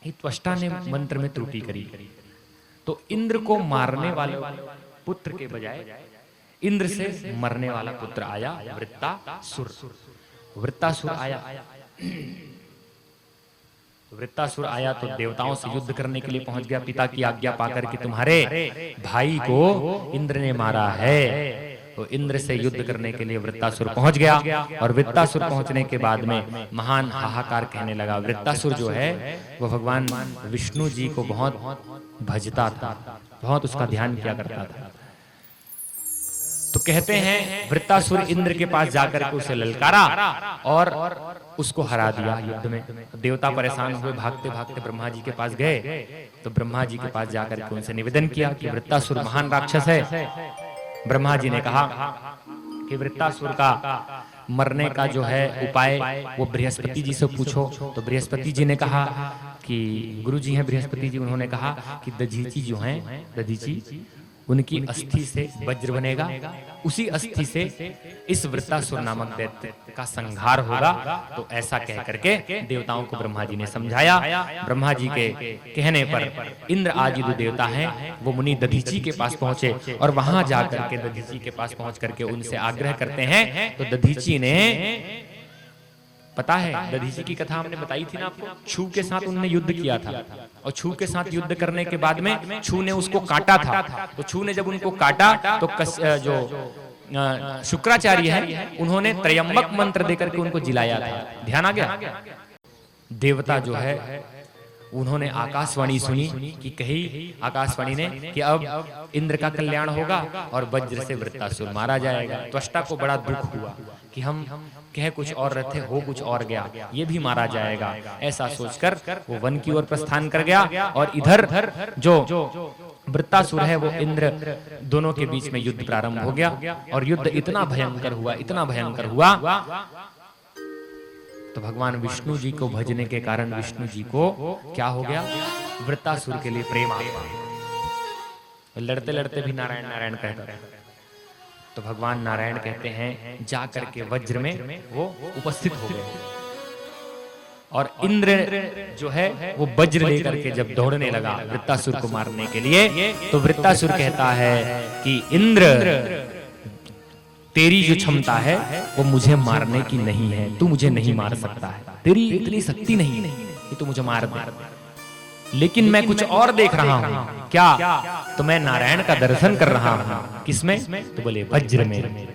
कि त्वष्टा ने मंत्र में त्रुटि करी, तो इंद्र को मारने वाले पुत्र के बजाय इंद्र से मरने वाला पुत्र आया, वृत्तासुर। वृत्तासुर आया, वृत्तासुर आया तो देवताओं से युद्ध करने के लिए पहुंच गया, पिता की आज्ञा पाकर कि तुम्हारे भाई को इंद्र ने मारा है। तो इंद्र से युद्ध करने के लिए वृत्तासुर पहुंच गया, और वृत्तासुर पहुंचने के बाद में महान हाहाकार कहने लगा। वृत्तासुर जो है वो भगवान विष्णु जी को बहुत भजता था, बहुत उसका ध्यान किया करता था। तो कहते हैं वृत्तासुर इंद्र के पास जाकर के उसे ललकारा और उसको हरा दिया युद्ध में। देवता परेशान हुए, भागते भागते ब्रह्मा जी के पास गए। तो ब्रह्मा जी के पास जाकर के उनसे निवेदन किया कि वृत्तासुर महान राक्षस है। ब्रह्मा जी ने कहा कि वृत्तासुर का मरने का जो है उपाय वो बृहस्पति जी से पूछो। तो बृहस्पति जी ने कहा कि गुरु जी हैं बृहस्पति जी, उन्होंने कहा कि दधीची जो हैं, दधीची उनकी अस्थि से वज्र बनेगा, उसी अस्थि से इस वृत्तासुर नामक दैत्य का संहार होगा। तो ऐसा कह करके देवताओं को ब्रह्मा जी ने समझाया। ब्रह्मा जी के कहने पर इंद्र आदि जो देवता हैं वो मुनि दधीची के पास पहुंचे, और वहां जाकर के दधीची के पास पहुंच करके उनसे आग्रह करते हैं। तो दधीची ने, पता है दधीची की कथा हमने बताई थी ना आपको, छू के साथ उन्होंने युद्ध किया था, और छू के साथ युद्ध करने के बाद में छू ने उसको काटा था। तो छू ने जब उनको काटा तो जो शुक्राचार्य है उन्होंने त्रयंबक मंत्र देकर के उनको जिलाया था। ध्यान आ गया? देवता जो है उन्होंने आकाशवाणी सुनी कि कही आकाशवाणी ने कि अब इंद्र का कल्याण होगा और वज्र से वृत्तासुर मारा जाएगा। त्वष्टा को बड़ा दुख हुआ कि हम कह कुछ और रहे थे, हो कुछ और गया, ये भी मारा जाएगा। ऐसा सोचकर वो वन की ओर प्रस्थान कर गया, और इधर जो वृत्तासुर है वो इंद्र, दोनों के बीच में युद्ध प्रारंभ हो गया। और युद्ध इतना भयंकर हुआ, इतना भयंकर हुआ, तो भगवान विष्णु जी को भजने के कारण विष्णु जी को क्या हो गया? वृत्तासुर के लिए प्रेम आ गया। लड़ते लड़ते भी नारायण नारायण कहता है। तो भगवान नारायण कहते हैं जा करके वज्र में वो उपस्थित हो गए। और इंद्र जो है वो वज्र लेकर के जब दौड़ने लगा वृत्तासुर को मारने के लिए, तो वृत्तासुर कहता है कि इंद्र तेरी जो क्षमता है वो मुझे मारने की नहीं है, तू मुझे नहीं मार सकता है, तेरी इतनी शक्ति नहीं है कि तू मुझे मार दे। लेकिन मैं कुछ और देख रहा हूं। क्या? तो मैं नारायण का दर्शन कर रहा हूं। किसमें? तो बोले वज्र में।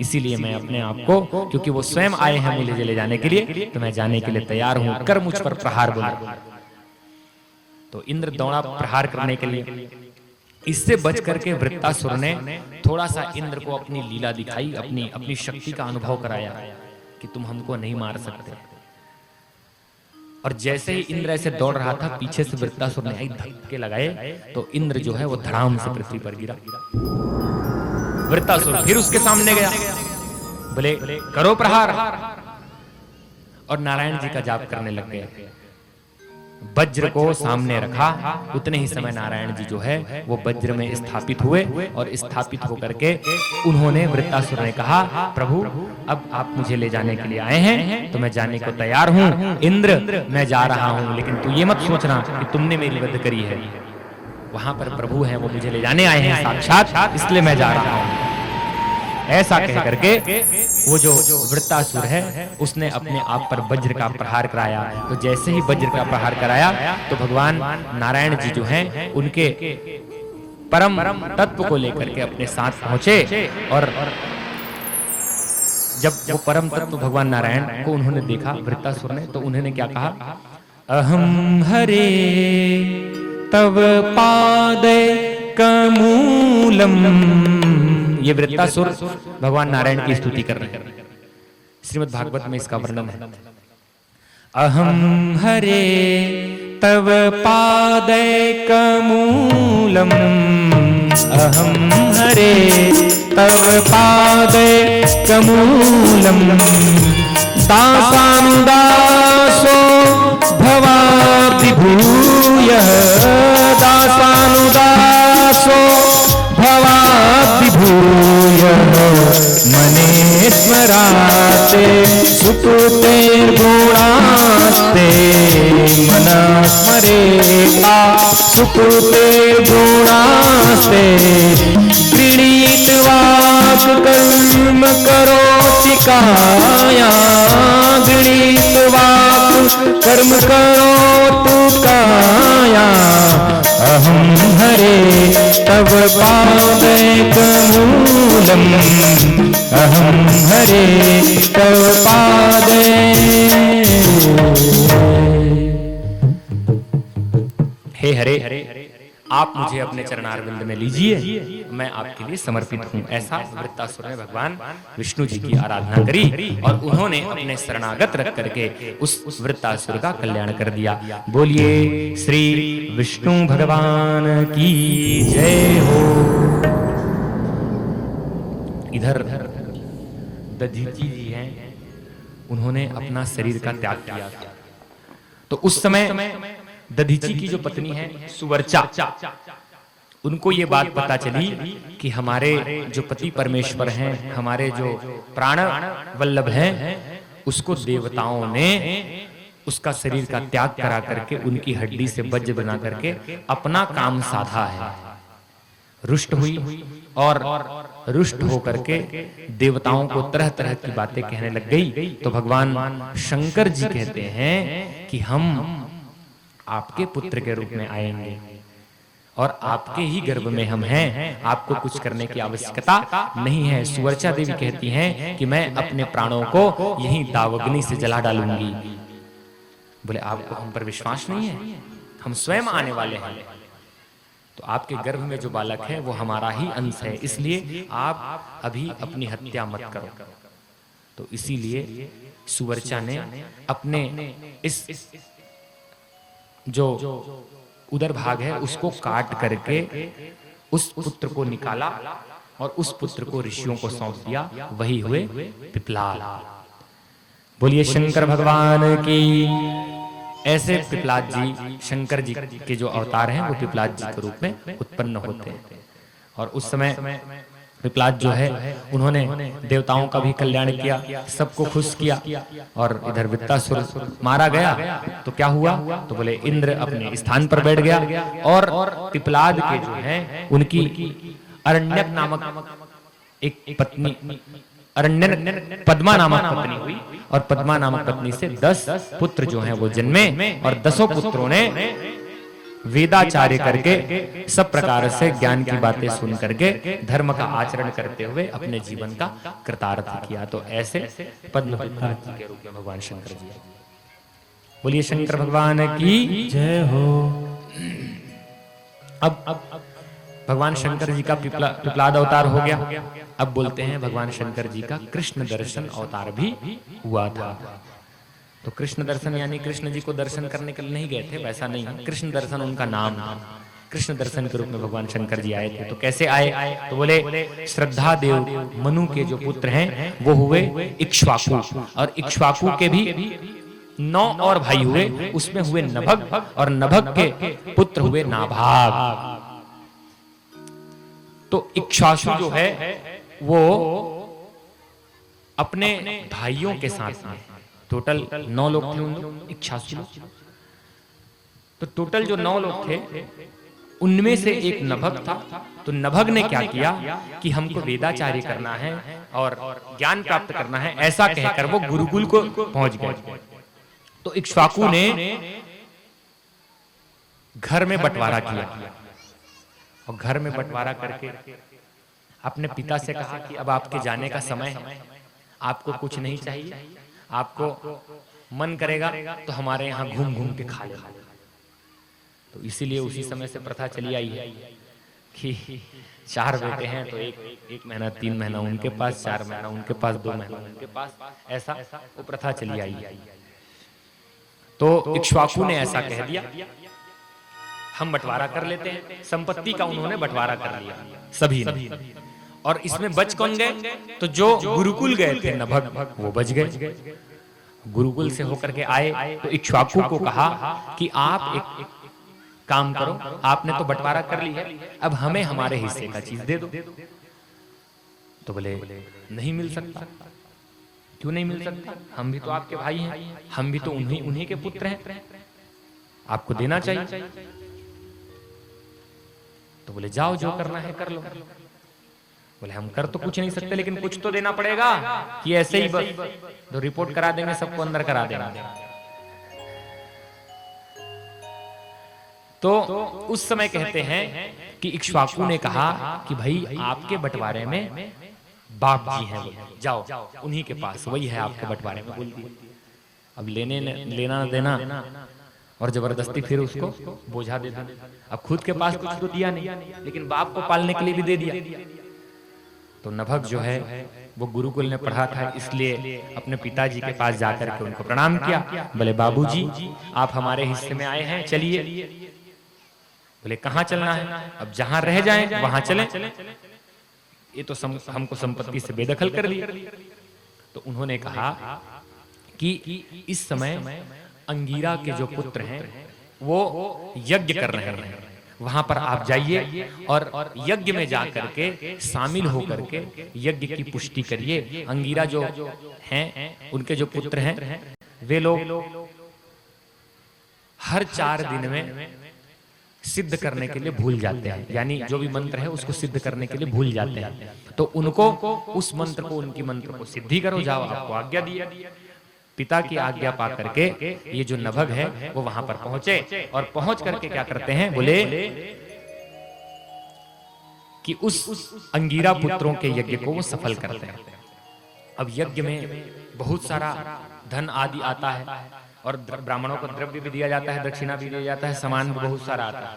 इसीलिए मैं अपने आप को, क्योंकि वो स्वयं आए हैं मुझे ले जाने के लिए, तो मैं जाने के लिए तैयार हूं, कर मुझ पर प्रहार बोला। तो इंद्र दौड़ा प्रहार करने के लिए। इससे बच करके वृत्तासुर ने थोड़ा सा इंद्र को अपनी लीला दिखाई, अपनी शक्ति का अनुभव कराया कि तुम हमको नहीं मार सकते। और जैसे ही इंद्र ऐसे दौड़ रहा था, पीछे से वृत्तासुर ने एक धक्के लगाए, तो इंद्र जो है वो धड़ाम से पृथ्वी पर गिरा। वृत्तासुर फिर उसके सामने गया, बोले करो प्रहार, और नारायण जी का जाप करने लग गया। वज्र को सामने रखा, उतने ही समय नारायण जी जो है वो वज्र में स्थापित हुए, और स्थापित होकर के उन्होंने, वृत्तासुर ने कहा प्रभु अब आप मुझे ले जाने के लिए आए हैं तो मैं जाने को तैयार हूं। इंद्र मैं जा रहा हूं, लेकिन तू ये मत सोचना कि तुमने मेरी वध करी है। वहां पर प्रभु हैं, वो मुझे ले जाने आए हैं साक्षात, इसलिए मैं जा रहा हूं। ऐसा कह करके वो जो वृत्तासुर है उसने अपने आप पर वज्र का प्रहार कराया। तो जैसे ही वज्र का प्रहार कराया तो भगवान नारायण जी जो हैं उनके परम तत्व को लेकर के अपने साथ पहुंचे। और जब वो परम तत्व भगवान नारायण को उन्होंने देखा वृत्तासुर ने, तो उन्होंने क्या कहा? अहम हरे तव पादे कमूलम। ये वृत्तासुर भगवान नारायण की स्तुति कर रहे हैं। श्रीमद् भागवत में इसका वर्णन है। अहम हरे तव पादैकमूलम, अहम हरे तव पादैकमूलम, दासानुदासो भवाब्धिभूयः, दासानुदासो भवाब्धिभूयः, मनेश्वराते सुकृतेर्गुणास्ते, मनः स्मरेता सुकृतेर्गुणास्ते, गृणीतवाक् कर्म करोति काया, गृणीतवाक् कर्म करोतु काया, अहं हरे तव पादैकमूलम्, अहं हरे तव पादे। हे हरे, आप मुझे अपने चरणारविंद में लीजिए, मैं आपके लिए समर्पित हूँ। ऐसा वृत्तासुर ने भगवान विष्णु जी की आराधना करी और उन्होंने अपने शरणागत रख करके उस वृत्तासुर का कल्याण कर दिया। बोलिए श्री विष्णु भगवान की जय हो। इधर दधीची जी हैं, उन्होंने अपना शरीर का त्याग किया। तो उस समय दधीची की जो पत्नी है सुवर्चा, उनको ये बात पता चली कि हमारे जो पति परमेश्वर हैं, हमारे जो प्राण वल्लभ हैं, उसको देवताओं ने उसका शरीर का त्याग करा करके उनकी हड्डी से वज्र बना करके अपना काम साधा है। रुष्ट हुई और रुष्ट होकर के देवताओं को तरह तरह की बातें कहने लग गई। तो भगवान शंकर जी कहते हैं कि हम आपके पुत्र के रूप में आएंगे और आपके ही गर्भ में हम हैं, आपको कुछ करने की आवश्यकता नहीं है। सुवर्चा देवी कहती हैं कि मैं अपने प्राणों को यहीं दावाग्नि से जला डालूंगी। बोले आपको हम पर विश्वास नहीं है? हम स्वयं आने वाले हैं। तो आपके गर्भ में जो बालक है वो हमारा ही अंश है, इसलिए आप अभी अपनी हत्या मत करो। तो इसीलिए सुवर्चा ने अपने इस जो उदर भाग है उसको काट करके उस पुत्र को निकाला और उस पुत्र को ऋषियों को सौंप दिया। वही हुए पिपलाद। बोलिए शंकर भगवान की। ऐसे पिपलाद जी, शंकर जी के जो अवतार हैं वो पिपलाद जी के रूप में उत्पन्न होते हैं। और उस समय पिपलाद जो है उन्होंने देवताओं का भी कल्याण किया, सबको खुश किया, और इधर वृत्तासुर मारा गया तो क्या हुआ, तो बोले इंद्र अपने स्थान पर बैठ गया और पिपलाद के जो है उनकी अरण्यक नामक एक पत्नी, अरण्यक पद्मा नामक पत्नी हुई, और पद्मा नामक पत्नी से 10 पुत्र जो हैं वो जन्मे, और 10 पुत्रों ने वेदाचार्य करके सब प्रकार से ज्ञान की बातें सुन करके धर्म का आचरण करते हुए अपने जीवन का कृतार्थ किया। तो ऐसे पद्म पिपलाद जी के रूप में भगवान शंकर जी। बोलिए शंकर भगवान की जय हो। अब भगवान शंकर जी का पिपलाद अवतार हो गया। अब बोलते हैं भगवान शंकर जी का कृष्ण दर्शन अवतार भी हुआ था। तो कृष्ण दर्शन यानी कृष्ण जी को दर्शन करने के लिए नहीं गए थे, वैसा नहीं है। कृष्ण दर्शन उनका नाम था। कृष्ण दर्शन के रूप में भगवान शंकर जी आए थे। तो कैसे आए, तो बोले श्रद्धा देव मनु के जो पुत्र हैं वो हुए इक्ष्वाकु, और इक्ष्वाकु के भी 9 और भाई हुए, उसमें हुए नभग, और नभग के पुत्र हुए नाभाग। तो इक्ष्वाकु जो है वो अपने भाइयों के साथ में, टोटल 9 लोग थे उन लोग, इक्ष्वाकु लोग। तो टोटल जो 9 लोग थे उनमें से एक नभग था। तो नभग ने क्या किया कि हमको वेदाचार्य करना है और ज्ञान प्राप्त करना है, ऐसा कहकर वो गुरुकुल को पहुंच गए। तो इक्ष्वाकु ने घर में बंटवारा किया, और घर में बंटवारा करके अपने पिता से कहा कि अब आपके जाने का समय है, आपको कुछ नहीं चाहिए, आपको मन करेगा तो हमारे यहाँ घूम घूम के खा लेना। तो इसीलिए उसी समय से प्रथा चली आई है कि 4 बेटे हैं तो एक महीना 3 महीना उनके पास, 4 महीना उनके पास, 2 महीना उनके पास, ऐसा वो प्रथा चली आई है। तो इक्ष्वाकु ने ऐसा कह दिया, हम बंटवारा कर लेते हैं। संपत्ति का उन्होंने बंटवारा कर लिया सभी ने। और इसमें बच कौन गए, तो जो गुरुकुल गए थे नभग वो बच गए। गुरुकुल से होकर के आए तो इक्ष्वाकु को कहा कि आप एक काम करो, आपने तो बंटवारा कर ली है, अब हमें हमारे हिस्से का चीज दे दो। तो बोले नहीं मिल सकता। क्यों नहीं मिल सकता, हम भी तो आपके भाई हैं, हम भी तो उन्हीं के पुत्र हैं, आपको देना चाहिए। तो बोले जाओ जो करना है कर लो। बोले हम कर तो कुछ नहीं सकते, लेकिन कुछ तो देना पड़ेगा, कि ऐसे ही बस तो रिपोर्ट करा देंगे, सबको अंदर करा देना। तो उस समय कहते हैं कि इक्ष्वाकु ने कहा कि भाई आपके बंटवारे में बाप जी हैं, जाओ उन्हीं के पास, वही है आपके बंटवारे में, बोल दिया। अब लेना देना और जबरदस्ती फिर उसको बोझा दे दिया। अब खुद के पास कुछ तो दिया नहीं, लेकिन बाप को पालने के लिए भी दे दिया। तो नभग जो है वो गुरुकुल ने पढ़ा था, इसलिए अपने पिताजी के पास जाकर के उनको प्रणाम किया। बोले बाबूजी आप हमारे हिस्से में आए हैं, चलिए। बोले कहाँ चलना है, अब जहां रह जाएं वहां चलें। ये तो हमको संपत्ति से बेदखल कर दिया। तो उन्होंने कहा कि इस समय अंगीरा के जो पुत्र हैं वो यज्ञ कर रहे हैं, वहां पर आप जाइए और यज्ञ में जाकर के शामिल होकर के यज्ञ की पुष्टि करिए। अंगीरा जो हैं उनके जो पुत्र हैं वे लोग हर 4 दिन में सिद्ध करने के लिए भूल जाते हैं, यानी जो भी मंत्र है उसको सिद्ध करने के लिए भूल जाते हैं। तो उनको उस मंत्र को, उनकी मंत्र को सिद्धि करो, जाओ, आपको आज्ञा दी। पिता की आज्ञा पा करके ये जो नभग है वो वहां पर पहुंचे, और पहुंच करके क्या करते हैं, बोले कि उस अंगीरा पुत्रों के यज्ञ को वो सफल करते हैं। अब यज्ञ में बहुत सारा धन आदि आता है, और ब्राह्मणों को द्रव्य भी दिया जाता है, दक्षिणा भी दिया जाता है, सामान भी बहुत सारा आता है।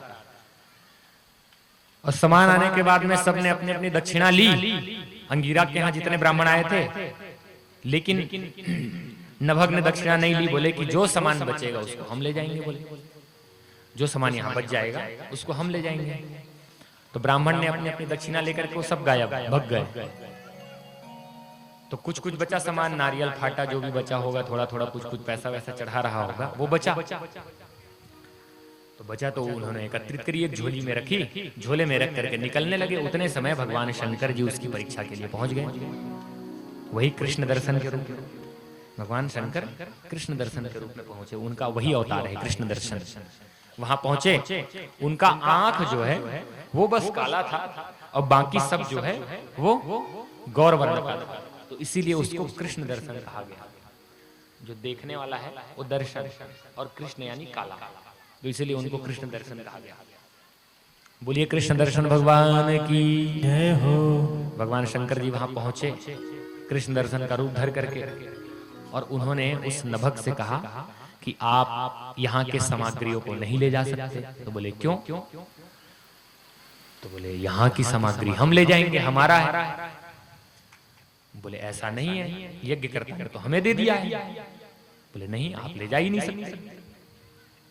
और सामान आने के बाद में सबने अपनी अपनी दक्षिणा ली। अंगीरा के यहाँ जितने ब्राह्मण आए थे, लेकिन नभग ने दक्षिणा नहीं ली। बोले कि जो सामान बचेगा उसको हम ले जाएंगे, बोले जो सामान यहाँ बच जाएगा उसको हम ले जाएंगे। तो ब्राह्मण ने अपनी अपनी दक्षिणा लेकर के वो सब गायब, भग गए। तो कुछ कुछ बचा सामान, नारियल फाटा जो भी बचा होगा, थोड़ा थोड़ा कुछ कुछ पैसा वैसा चढ़ा रहा होगा, वो बचा। तो बचा तो उन्होंने एकत्रित करी, एक झोली में रखी, झोले में रख करके निकलने लगे। उतने समय भगवान शंकर जी उसकी परीक्षा के लिए पहुंच गए, वही कृष्ण दर्शन के रूप में। भगवान शंकर कृष्ण दर्शन के रूप में पहुंचे, उनका वही अवतार है कृष्ण दर्शन। वहां पहुंचे, उनका आंख जो है वो बस काला था और बाकी सब जो है वो गौर वर्ण का था, तो इसीलिए उसको कृष्ण दर्शन कहा गया। जो देखने वाला है वो दर्शन, और कृष्ण यानी काला, तो इसीलिए उनको कृष्ण दर्शन कहा गया। बोलिए कृष्ण दर्शन भगवान की जय हो। भगवान शंकर जी वहां पहुंचे कृष्ण दर्शन का रूप धर करके, और उन्होंने उस नभक से कहा कि आप यहाँ के सामग्रियों को नहीं ले जा सकते। तो बोले क्यों? तो बोले यहाँ की सामग्री हम ले जाएंगे, हमारा है। बोले ऐसा नहीं है, यज्ञ करता है तो हमें दे दिया है। बोले नहीं, आप ले जा ही नहीं सकते।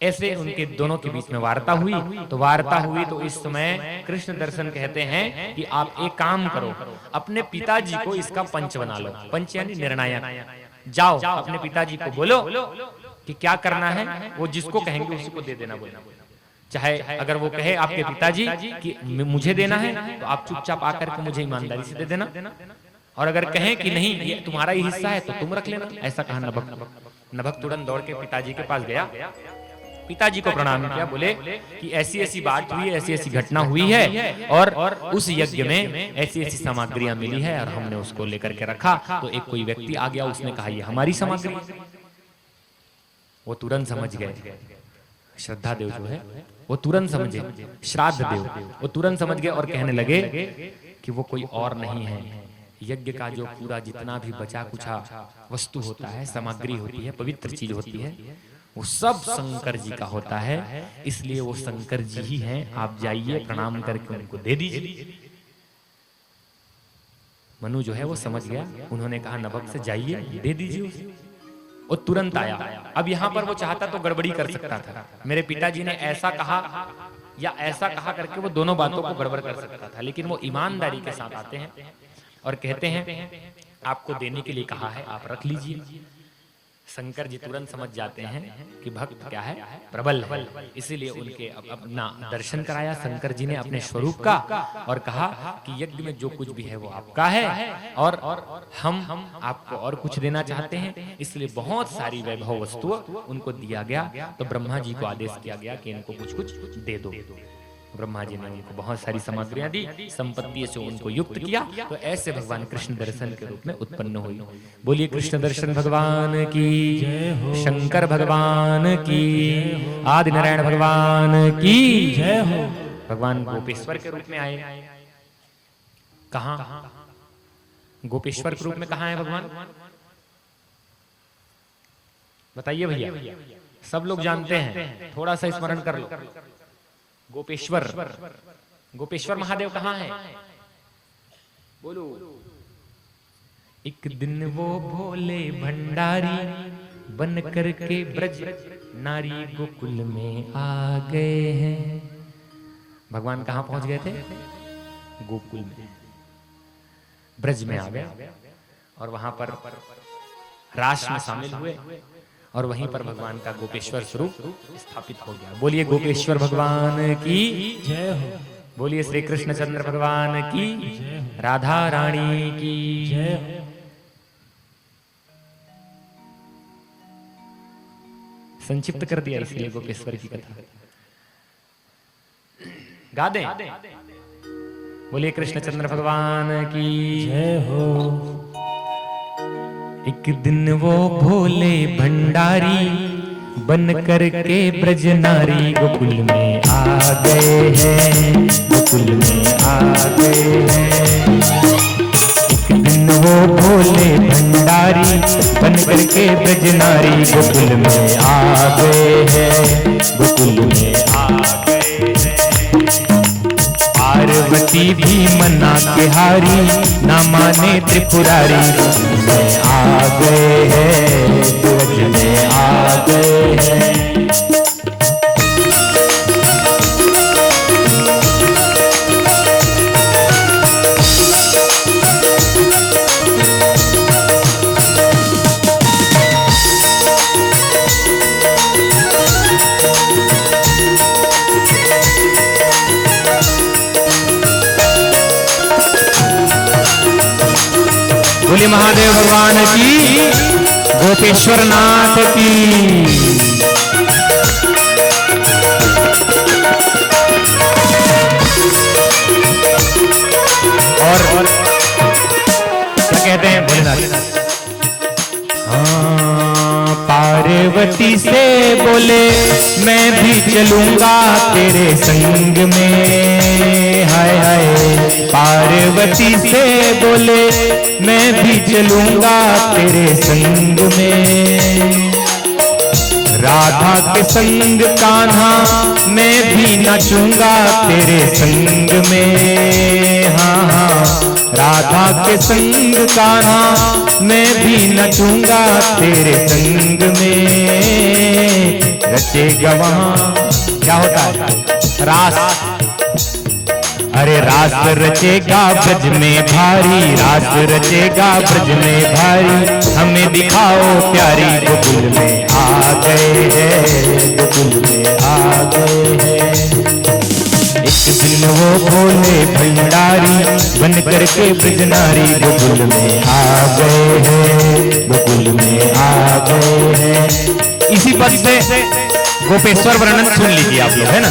ऐसे उनके दोनों के बीच में वार्ता हुई। तो वार्ता हुई तो इस समय कृष्ण दर्शन कहते हैं कि आप एक काम करो, अपने पिताजी को इसका पंच बना लो। पंच यानी निर्णायक। जाओ अपने पिताजी को बोलो कि क्या करना है, वो जिसको कहेंगे उसी को दे देना। बोलना चाहे अगर वो कहे आपके पिताजी कि मुझे देना है, तो आप चुपचाप आकर के मुझे ईमानदारी से दे देना, और अगर कहें कि नहीं ये तुम्हारा ही हिस्सा है तो तुम रख लेना। ऐसा कहा नभक। नभक तुरंत दौड़ के पिताजी के पास गया, पिताजी को प्रणाम किया, बोले कि ऐसी ऐसी बात हुई है, ऐसी ऐसी घटना हुई है, और उस यज्ञ में ऐसी ऐसी सामग्रियां मिली है और हमने उसको लेकर के रखा। तो एक कोई व्यक्ति आ गया, उसने कहा ये हमारी सामग्री। वो तुरंत समझ गए, श्रद्धा देव जो है वो तुरंत समझे, श्राद्ध देव वो तुरंत समझ गए और कहने लगे कि वो कोई और नहीं है, यज्ञ का जो पूरा जितना भी बचा कुछा वस्तु होता है, सामग्री होती है, पवित्र चीज होती है, वो सब शंकर जी का होता है, इसलिए वो शंकर जी ही हैं। आप जाइए प्रणाम करके उनको दे दीजिए। मनु जो है वो समझ गया, उन्होंने कहा नभक से जाइए दे दीजिए उसे। वो तुरंत आया। अब यहाँ पर वो चाहता तो गड़बड़ी कर सकता था, मेरे पिताजी ने ऐसा कहा या ऐसा कहा करके वो दोनों बातों को गड़बड़ कर सकता था, लेकिन वो ईमानदारी के साथ आते हैं और कहते हैं आपको देने के लिए कहा है, आप रख लीजिए। शंकर जी तुरंत समझ जाते हैं कि भक्त क्या है, प्रबल है, इसीलिए उनके अपना दर्शन कराया शंकर जी ने अपने स्वरूप का, और कहा कि यज्ञ में जो कुछ भी है वो आपका है, और हम आपको और कुछ देना चाहते हैं, इसलिए बहुत सारी वैभव वस्तु उनको दिया गया। तो ब्रह्मा जी को आदेश किया गया कि इनको कुछ कुछ दे दो। ब्रह्मा जी ने उनको बहुत सारी सामग्रियां दी, संपत्ति से उनको युक्त किया। तो ऐसे भगवान कृष्ण दर्शन के रूप में उत्पन्न हुई। बोलिए कृष्ण दर्शन भगवान की जय हो। शंकर भगवान की, आदि नारायण भगवान की जय हो। भगवान गोपेश्वर के रूप में आए। कहा गोपेश्वर के रूप में कहा है भगवान? बताइए भैया, सब लोग जानते हैं, थोड़ा सा स्मरण कर लो। गोपेश्वर, गोपेश्वर महादेव कहाँ है? बोलो। एक दिन वो भोले भंडारी बन करके ब्रज नारी गोकुल में आ गए हैं। भगवान कहाँ पहुंच गए थे? गोकुल में, ब्रज में आ गए, और वहां पर रास में शामिल हुए, और वहीं पर भगवान का गोपेश्वर स्वरूप स्थापित हो गया। बोलिए गोपेश्वर भगवान की जय हो। बोलिए श्री कृष्ण चंद्र भगवान की, राधा रानी की जय हो। संक्षिप्त कर दिया इसलिए गोपेश्वर की कथा गा दें। बोलिए कृष्ण चंद्र भगवान की जय हो। एक दिन वो भोले भंडारी बन करके ब्रज नारी गोकुल में आ गए हैं, गोकुल में आ गए हैं। एक दिन वो भोले भंडारी बन करके ब्रज नारी गोकुल में आ गए हैं, गोकुल में आ गए हैं। पार्वती भी मना के हारी, ना माने त्रिपुरारी, में आ गए हैं, ब्रज में आ गए हैं। बोले महादेव भगवान की, गोपेश्वर नाथ की। और क्या कहते हैं भोलेनाथ? हाँ, पार्वती से बोले मैं भी चलूंगा तेरे संग में। हाय हाय, पार्वती से बोले मैं भी चलूंगा तेरे संग में। राधा के संग कान्हा मैं भी नाचूंगा तेरे संग में। हाँ हाँ, राधा के संग कान्हा मैं भी नचूंगा तेरे संग में। रचेगा वहाँ क्या होता है? रास। अरे रास रचेगा ब्रज में भारी, रास रचेगा ब्रज में भारी। हमें दिखाओ प्यारी, गोकुल में आ गए हैं, गोकुल में आ गए हैं। एक दिन वो भोले भंडारी बन करके ब्रजनारी गोकुल में आ गए हैं, गोकुल में आ गए हैं। इसी पद से गोपेश्वर वर्णन सुन लीजिए आप लोग, है ना?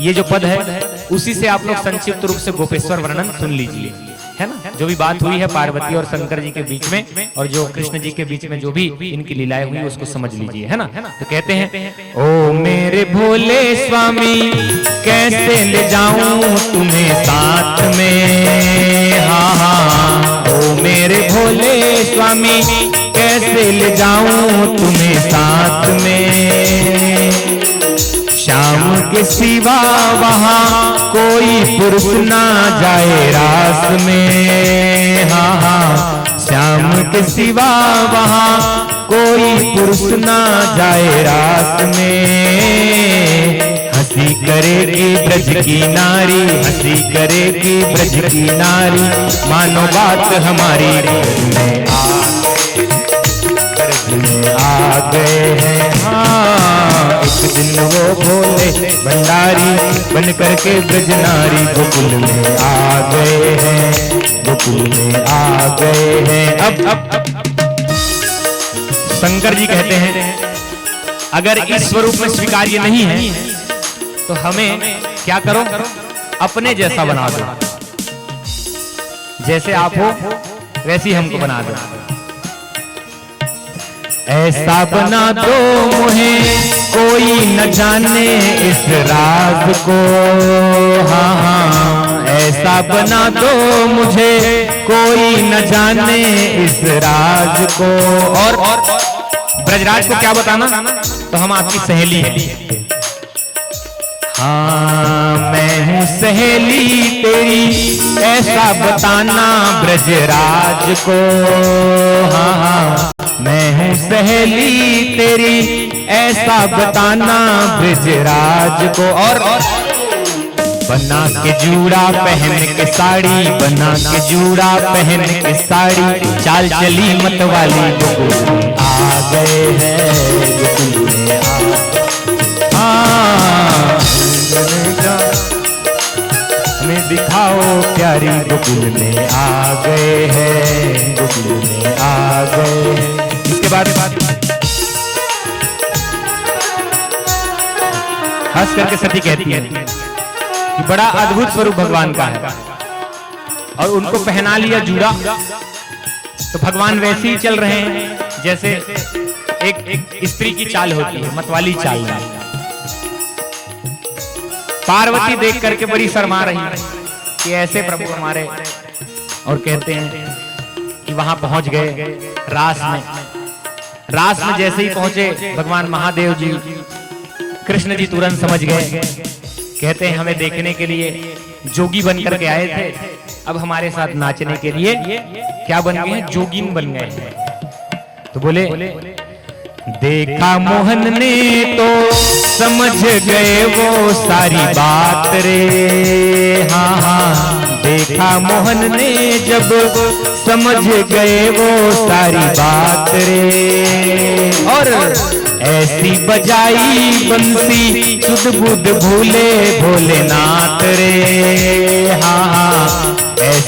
ये जो पद है उसी से आप लोग संक्षिप्त रूप से गोपेश्वर वर्णन सुन लीजिए, है ना? जो भी बात हुई है पार्वती और शंकर जी के बीच में, और जो कृष्ण जी के बीच में जो भी इनकी लीलाएं हुई उसको समझ लीजिए, है ना? तो कहते हैं, ओ मेरे भोले स्वामी कैसे ले जाऊं तुम्हें साथ में। हाँ हाँ, ओ मेरे भोले स्वामी कैसे ले जाऊं तुम्हें साथ में। श्याम के सिवा वहाँ कोई पुरुष ना जाए रास में। हाँ हाँ, श्याम के सिवा वहाँ कोई पुरुष ना जाए रास में। हंसी करेगी ब्रज की नारी, हंसी करेगी ब्रज की नारी। मानो बात हमारी, में आ गए हैं। हाँ, एक दिन वो भोले भंडारी बन करके ब्रजनारी गोकुल में आ गए हैं, गोकुल में आ गए हैं। अब शंकर जी कहते हैं, अगर इस स्वरूप में स्वीकार्य नहीं है तो हमें क्या करो? अपने जैसा बना दो। जैसे आप हो वैसी हमको बना दो। ऐसा बना दो मुझे कोई न जाने इस राज को। हाँ हाँ, ऐसा बना दो मुझे कोई न जाने इस राज को। और ब्रजराज को क्या बताना? तो हम आपकी सहेली हैं। हाँ, मैं हूँ सहेली तेरी, ऐसा बताना ब्रजराज को। हाँ हाँ, मैं हूँ सहेली तेरी, ऐसा बताना ब्रजराज को। और बना के जूड़ा पहन के साड़ी, बना के जूड़ा पहन के साड़ी। चाल चली मत वाली गोकुल में आ गए हैं, गोकुल में हमें दिखाओ प्यारी, गोकुल में आ गए हैं, गोकुल में आ गए हैं। इसके बाद हंस करके सती कहती है कि बड़ा अद्भुत स्वरूप भगवान का है। और उनको पहना लिया जूड़ा तो भगवान वैसे ही चल रहे हैं जैसे एक स्त्री की चाल होती है, मतवाली चाल। पार्वती देख करके बड़ी शर्मा रही है कि ऐसे प्रभु हमारे, और कहते हैं कि वहां पहुंच गए रास में। रास में जैसे ही पहुंचे भगवान महादेव जी, कृष्ण जी तुरंत समझ गए। कहते हैं हमें देखने के लिए जोगी बन करके आए थे, अब हमारे साथ नाचने के लिए क्या बन गए हैं? जोगिन बन गए हैं। तो बोले देखा मोहन ने तो समझ गए वो सारी बात रे। हाँ हाँ, देखा मोहन ने जब समझ गए वो सारी बात रे। और ऐसी बजाई बंसी सुध बुध भूले भोलेनाथ रे। हाँ हाँ, ऐसी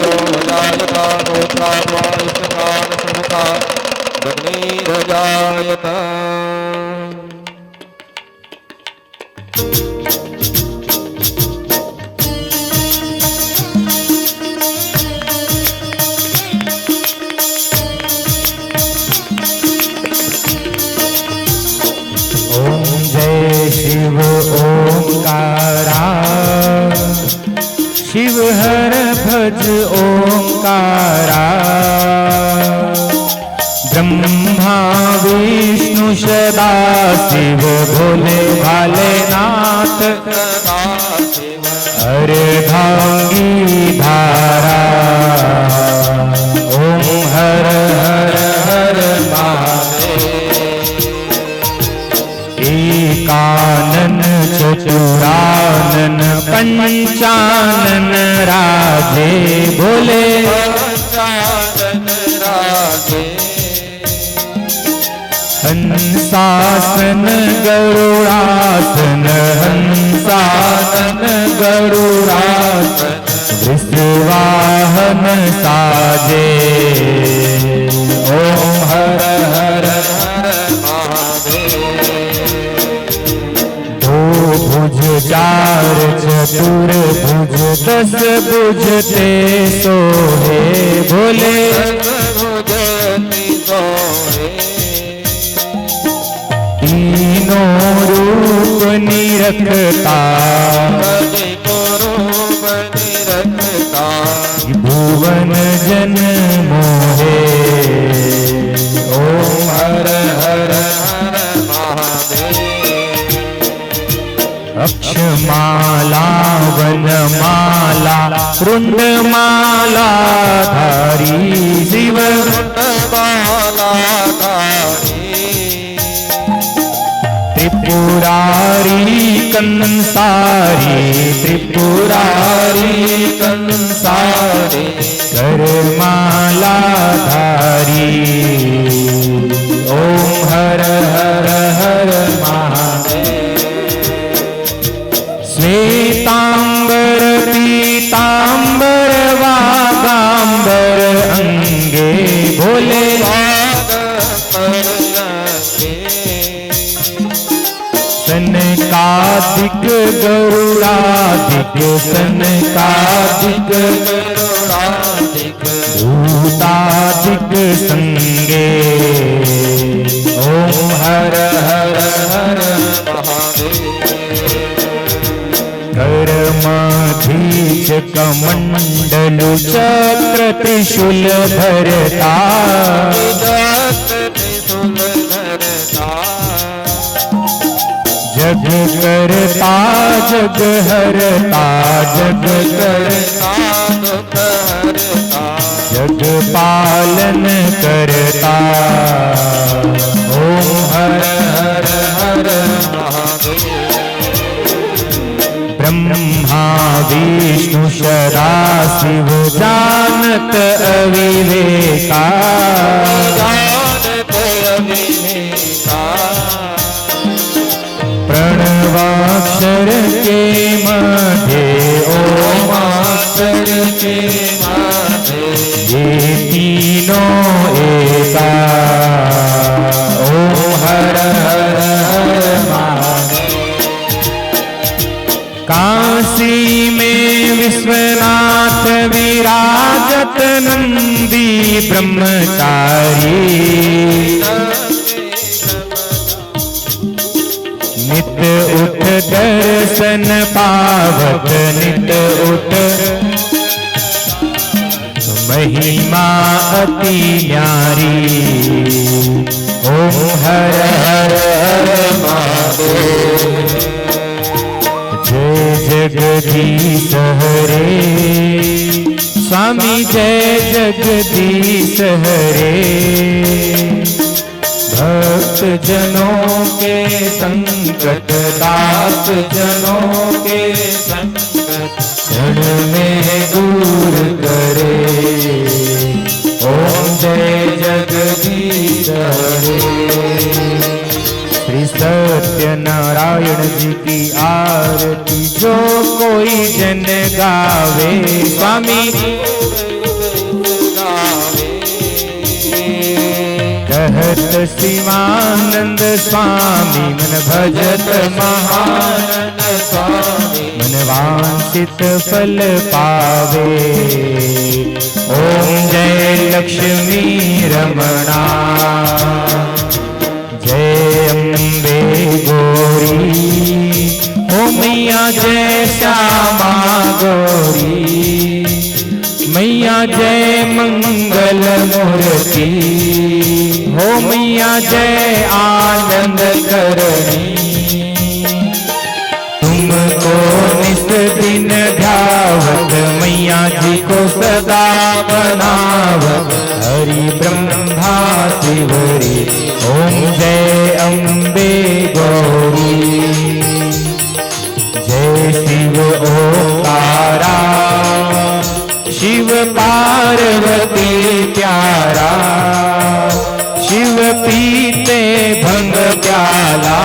जो जायता गोत्राद्वा इष्टकान समुखा अग्निर्जायता शिव ओंकारा शिव हर भज ओंकारा ब्रह्मा विष्णु सदा शिव भोले भालेनाथ अर्धांगी धारा ओम हर हर हर कानन चतुरानन पंचानन राधे बोले हंसासन गरुड़ासन हंसासन गरुड़ासन वृषवाहन साजे ओम हर हर भुज चार चतुर भुज दस भुज ते सोहे बोले तीनों रूप निरखता भुवन जन मोहे ओम हर हर अक्षमाला वनमाला रुंडमाला धारी शिव त्रिपुरारी कंसारी त्रिपुरारी कंसारी करमाला धारी ओम हर हर हर महादेव श्वेतांबर पीतांबर वागांबर अंगे भोले सनकादिक गरुड़ादिक सनकादिक गरुड़ादिक भूतादिक संगे ओम हर हर हर कर्मधीच कमंडलु चक्र त्रिशूल धरता जग करता जग हरता जग करता जग पालन करता ओम हर हर हर ब्रह्मा विष्णु सदा शिव जानत अविवेका प्रणवाक्षर के मध्य ओमाक्षर के मध्य ये तीनों एका ओम हर हर हर महादेव काशी में विश्वनाथ विराजत नंदी ब्रह्मचारी नित उठ दर्शन पावत नित उठ महिमा अति न्यारी ओम हर हर हर महादेव जय जगदीश हरे स्वामी जय जगदीश हरे भक्त जनों के संकट दास जनों के संकट क्षण में दूर करे ओम जय जगदीश हरे श्री सत्यनारायण जी की आरती जो कोई जन गावे स्वामी कहत शिवानंद स्वामी मन भजत महानंद स्वामी मन वांछित फल पावे। ओम जय लक्ष्मी रमणा जय अम्बे गौरी। ओ मैया जय श्यामा गौरी मैया जय मंगल मूर्ति। हो मैया जय आनंद करणी तुमको निस दिन ध्यावत मैया जी को सदा बनावत हरि ब्रह्मा शिवरी। ओम जय अम्बे गौरी जय शिव ओंकारा शिव पार्वती प्यारा शिव पीते भंग प्याला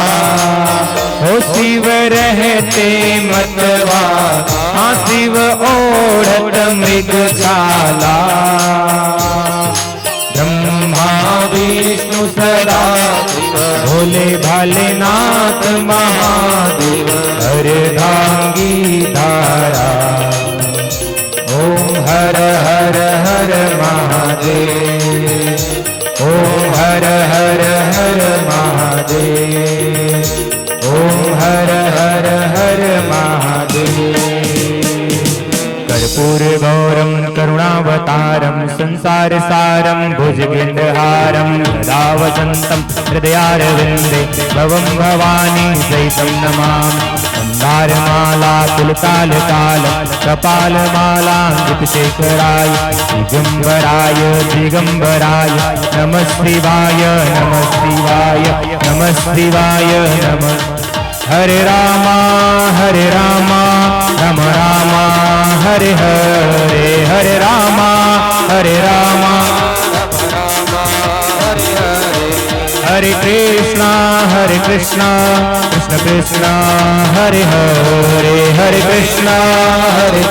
हो शिव रहते मतवा हाँ शिव ओढ़त मृगशाला। ब्रह्मा विष्णु सदा भोले भालेनाथ महादेव अर्धांगी धारा। ओम हर हर हर महादेव ओम हर हर हर महादेव ओम हर हर हर महादेव। कर्पूर गौरम करुणावतारम संसार सारम भुजगेन्द्रहारम सदा वसंतम हृदयारविंदे भवं भवानी सहितं नमामि। मंदारमाला तुलताल तालम कपालमालांकितशेखराय दिगंबराय दिगंबराय नमः शिवाय नमः शिवाय नमः शिवाय नमः। हरे रामा राम रामा हरे हरे हरे रामा हरे कृष्णा कृष्ण कृष्ण हरे हरे हरे कृष्णा हरे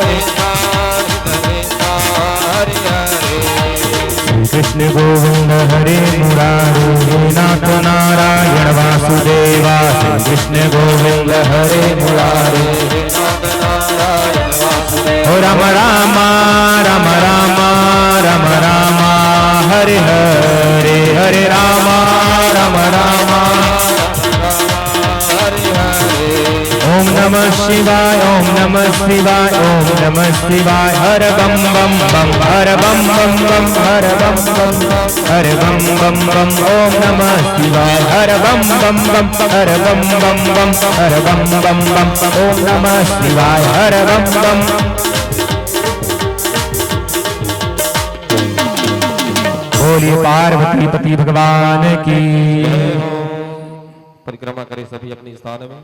कृष्ण गोविंद हरे मुरारी हे नाथ नारायण वासुदेवा। कृष्ण गोविंद हरे मुरारी हो राम रामा हरे हरे हरे रामा ओम नमः शिवाय ओम नमः शिवाय ओम नमः शिवाय। हर बम बम बम हर बम बम बम हर बम बम हर बम बम बम ओम नमः शिवाय। हर बम बम बम हर बम बम बम हर बम बम बम ओम नमः शिवाय। हर बम बम बोलिए पार्वती पति भगवान की। परिक्रमा करें सभी अपने स्थान में।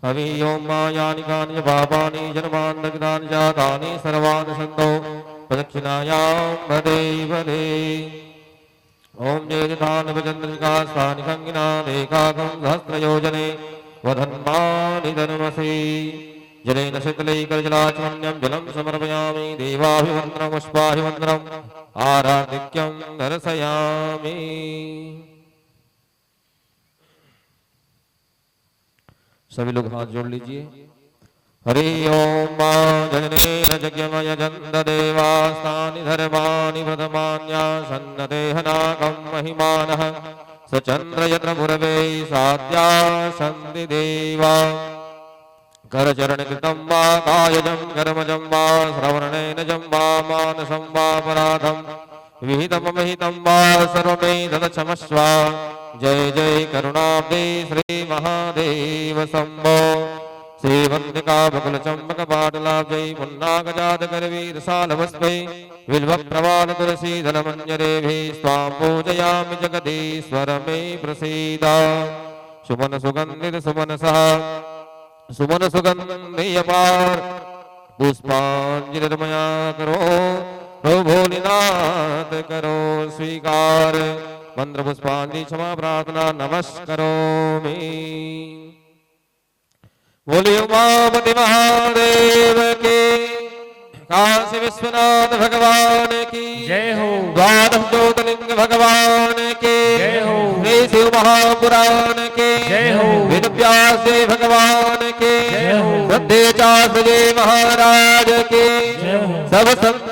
हरि ओम मायानि कानि पापानि जन्मान्तर्गतानि जातानि सर्वाणि सन्तो प्रदक्षिणायां भदे भदे। ओम जयदान भजन्द्रिका स्थानि खङ्गिनादेकाकं सहस्रयोजने वधन्मानि धर्मसि। जलेन शीतलैकजलाचमन्यं जलं समर्पयामि देवाभिवन्दनं पुष्पाभिवन्दनम् आराधिक्यं दर्शयामि। सभी लोग हाथ जोड़ लीजिए। हरि ओम जननेन यज्ञमय जन्द देवास्तानि धर्माणि प्रथमान्या सन्नदेहनाकं महिमानः सचन्द्र यत्र पुरवे साध्या सन्ति देवा। करचरण कृतं वा कायजं कर्मजं वा श्रवणेन वा मानसं वा पराधं विहितमहितं वा सर्वमेतदक्षमस्व। जय जय करुणाब्दे श्री महादेव शंभो। श्रीवंदिका बकुल चंपक पाटलाब्जै मुन्नागजात करवीर सालवस्मै बिल्व प्रवाल तुलसी दल मंजरेभि स्वां पूजयामि जगदीश्वर मे प्रसीद। सुमन सुगंधित सुमन सह सुमन सुगंधियपार पुष्पांजलिर्मया करो प्रभु भोलेनाथ करो स्वीकार। मंत्र पुष्पांजलि क्षमा प्रार्थना नमस्करोमि। बोलिए उमापति महादेव की, काशी विश्वनाथ भगवान की जय हो। द्वादश ज्योतिर्लिंग भगवान की जय हो। श्री शिव महापुराण की जय हो। वेद व्यास जी भगवान की जय हो। श्रद्धेचार्य जी महाराज की जय हो। सब संत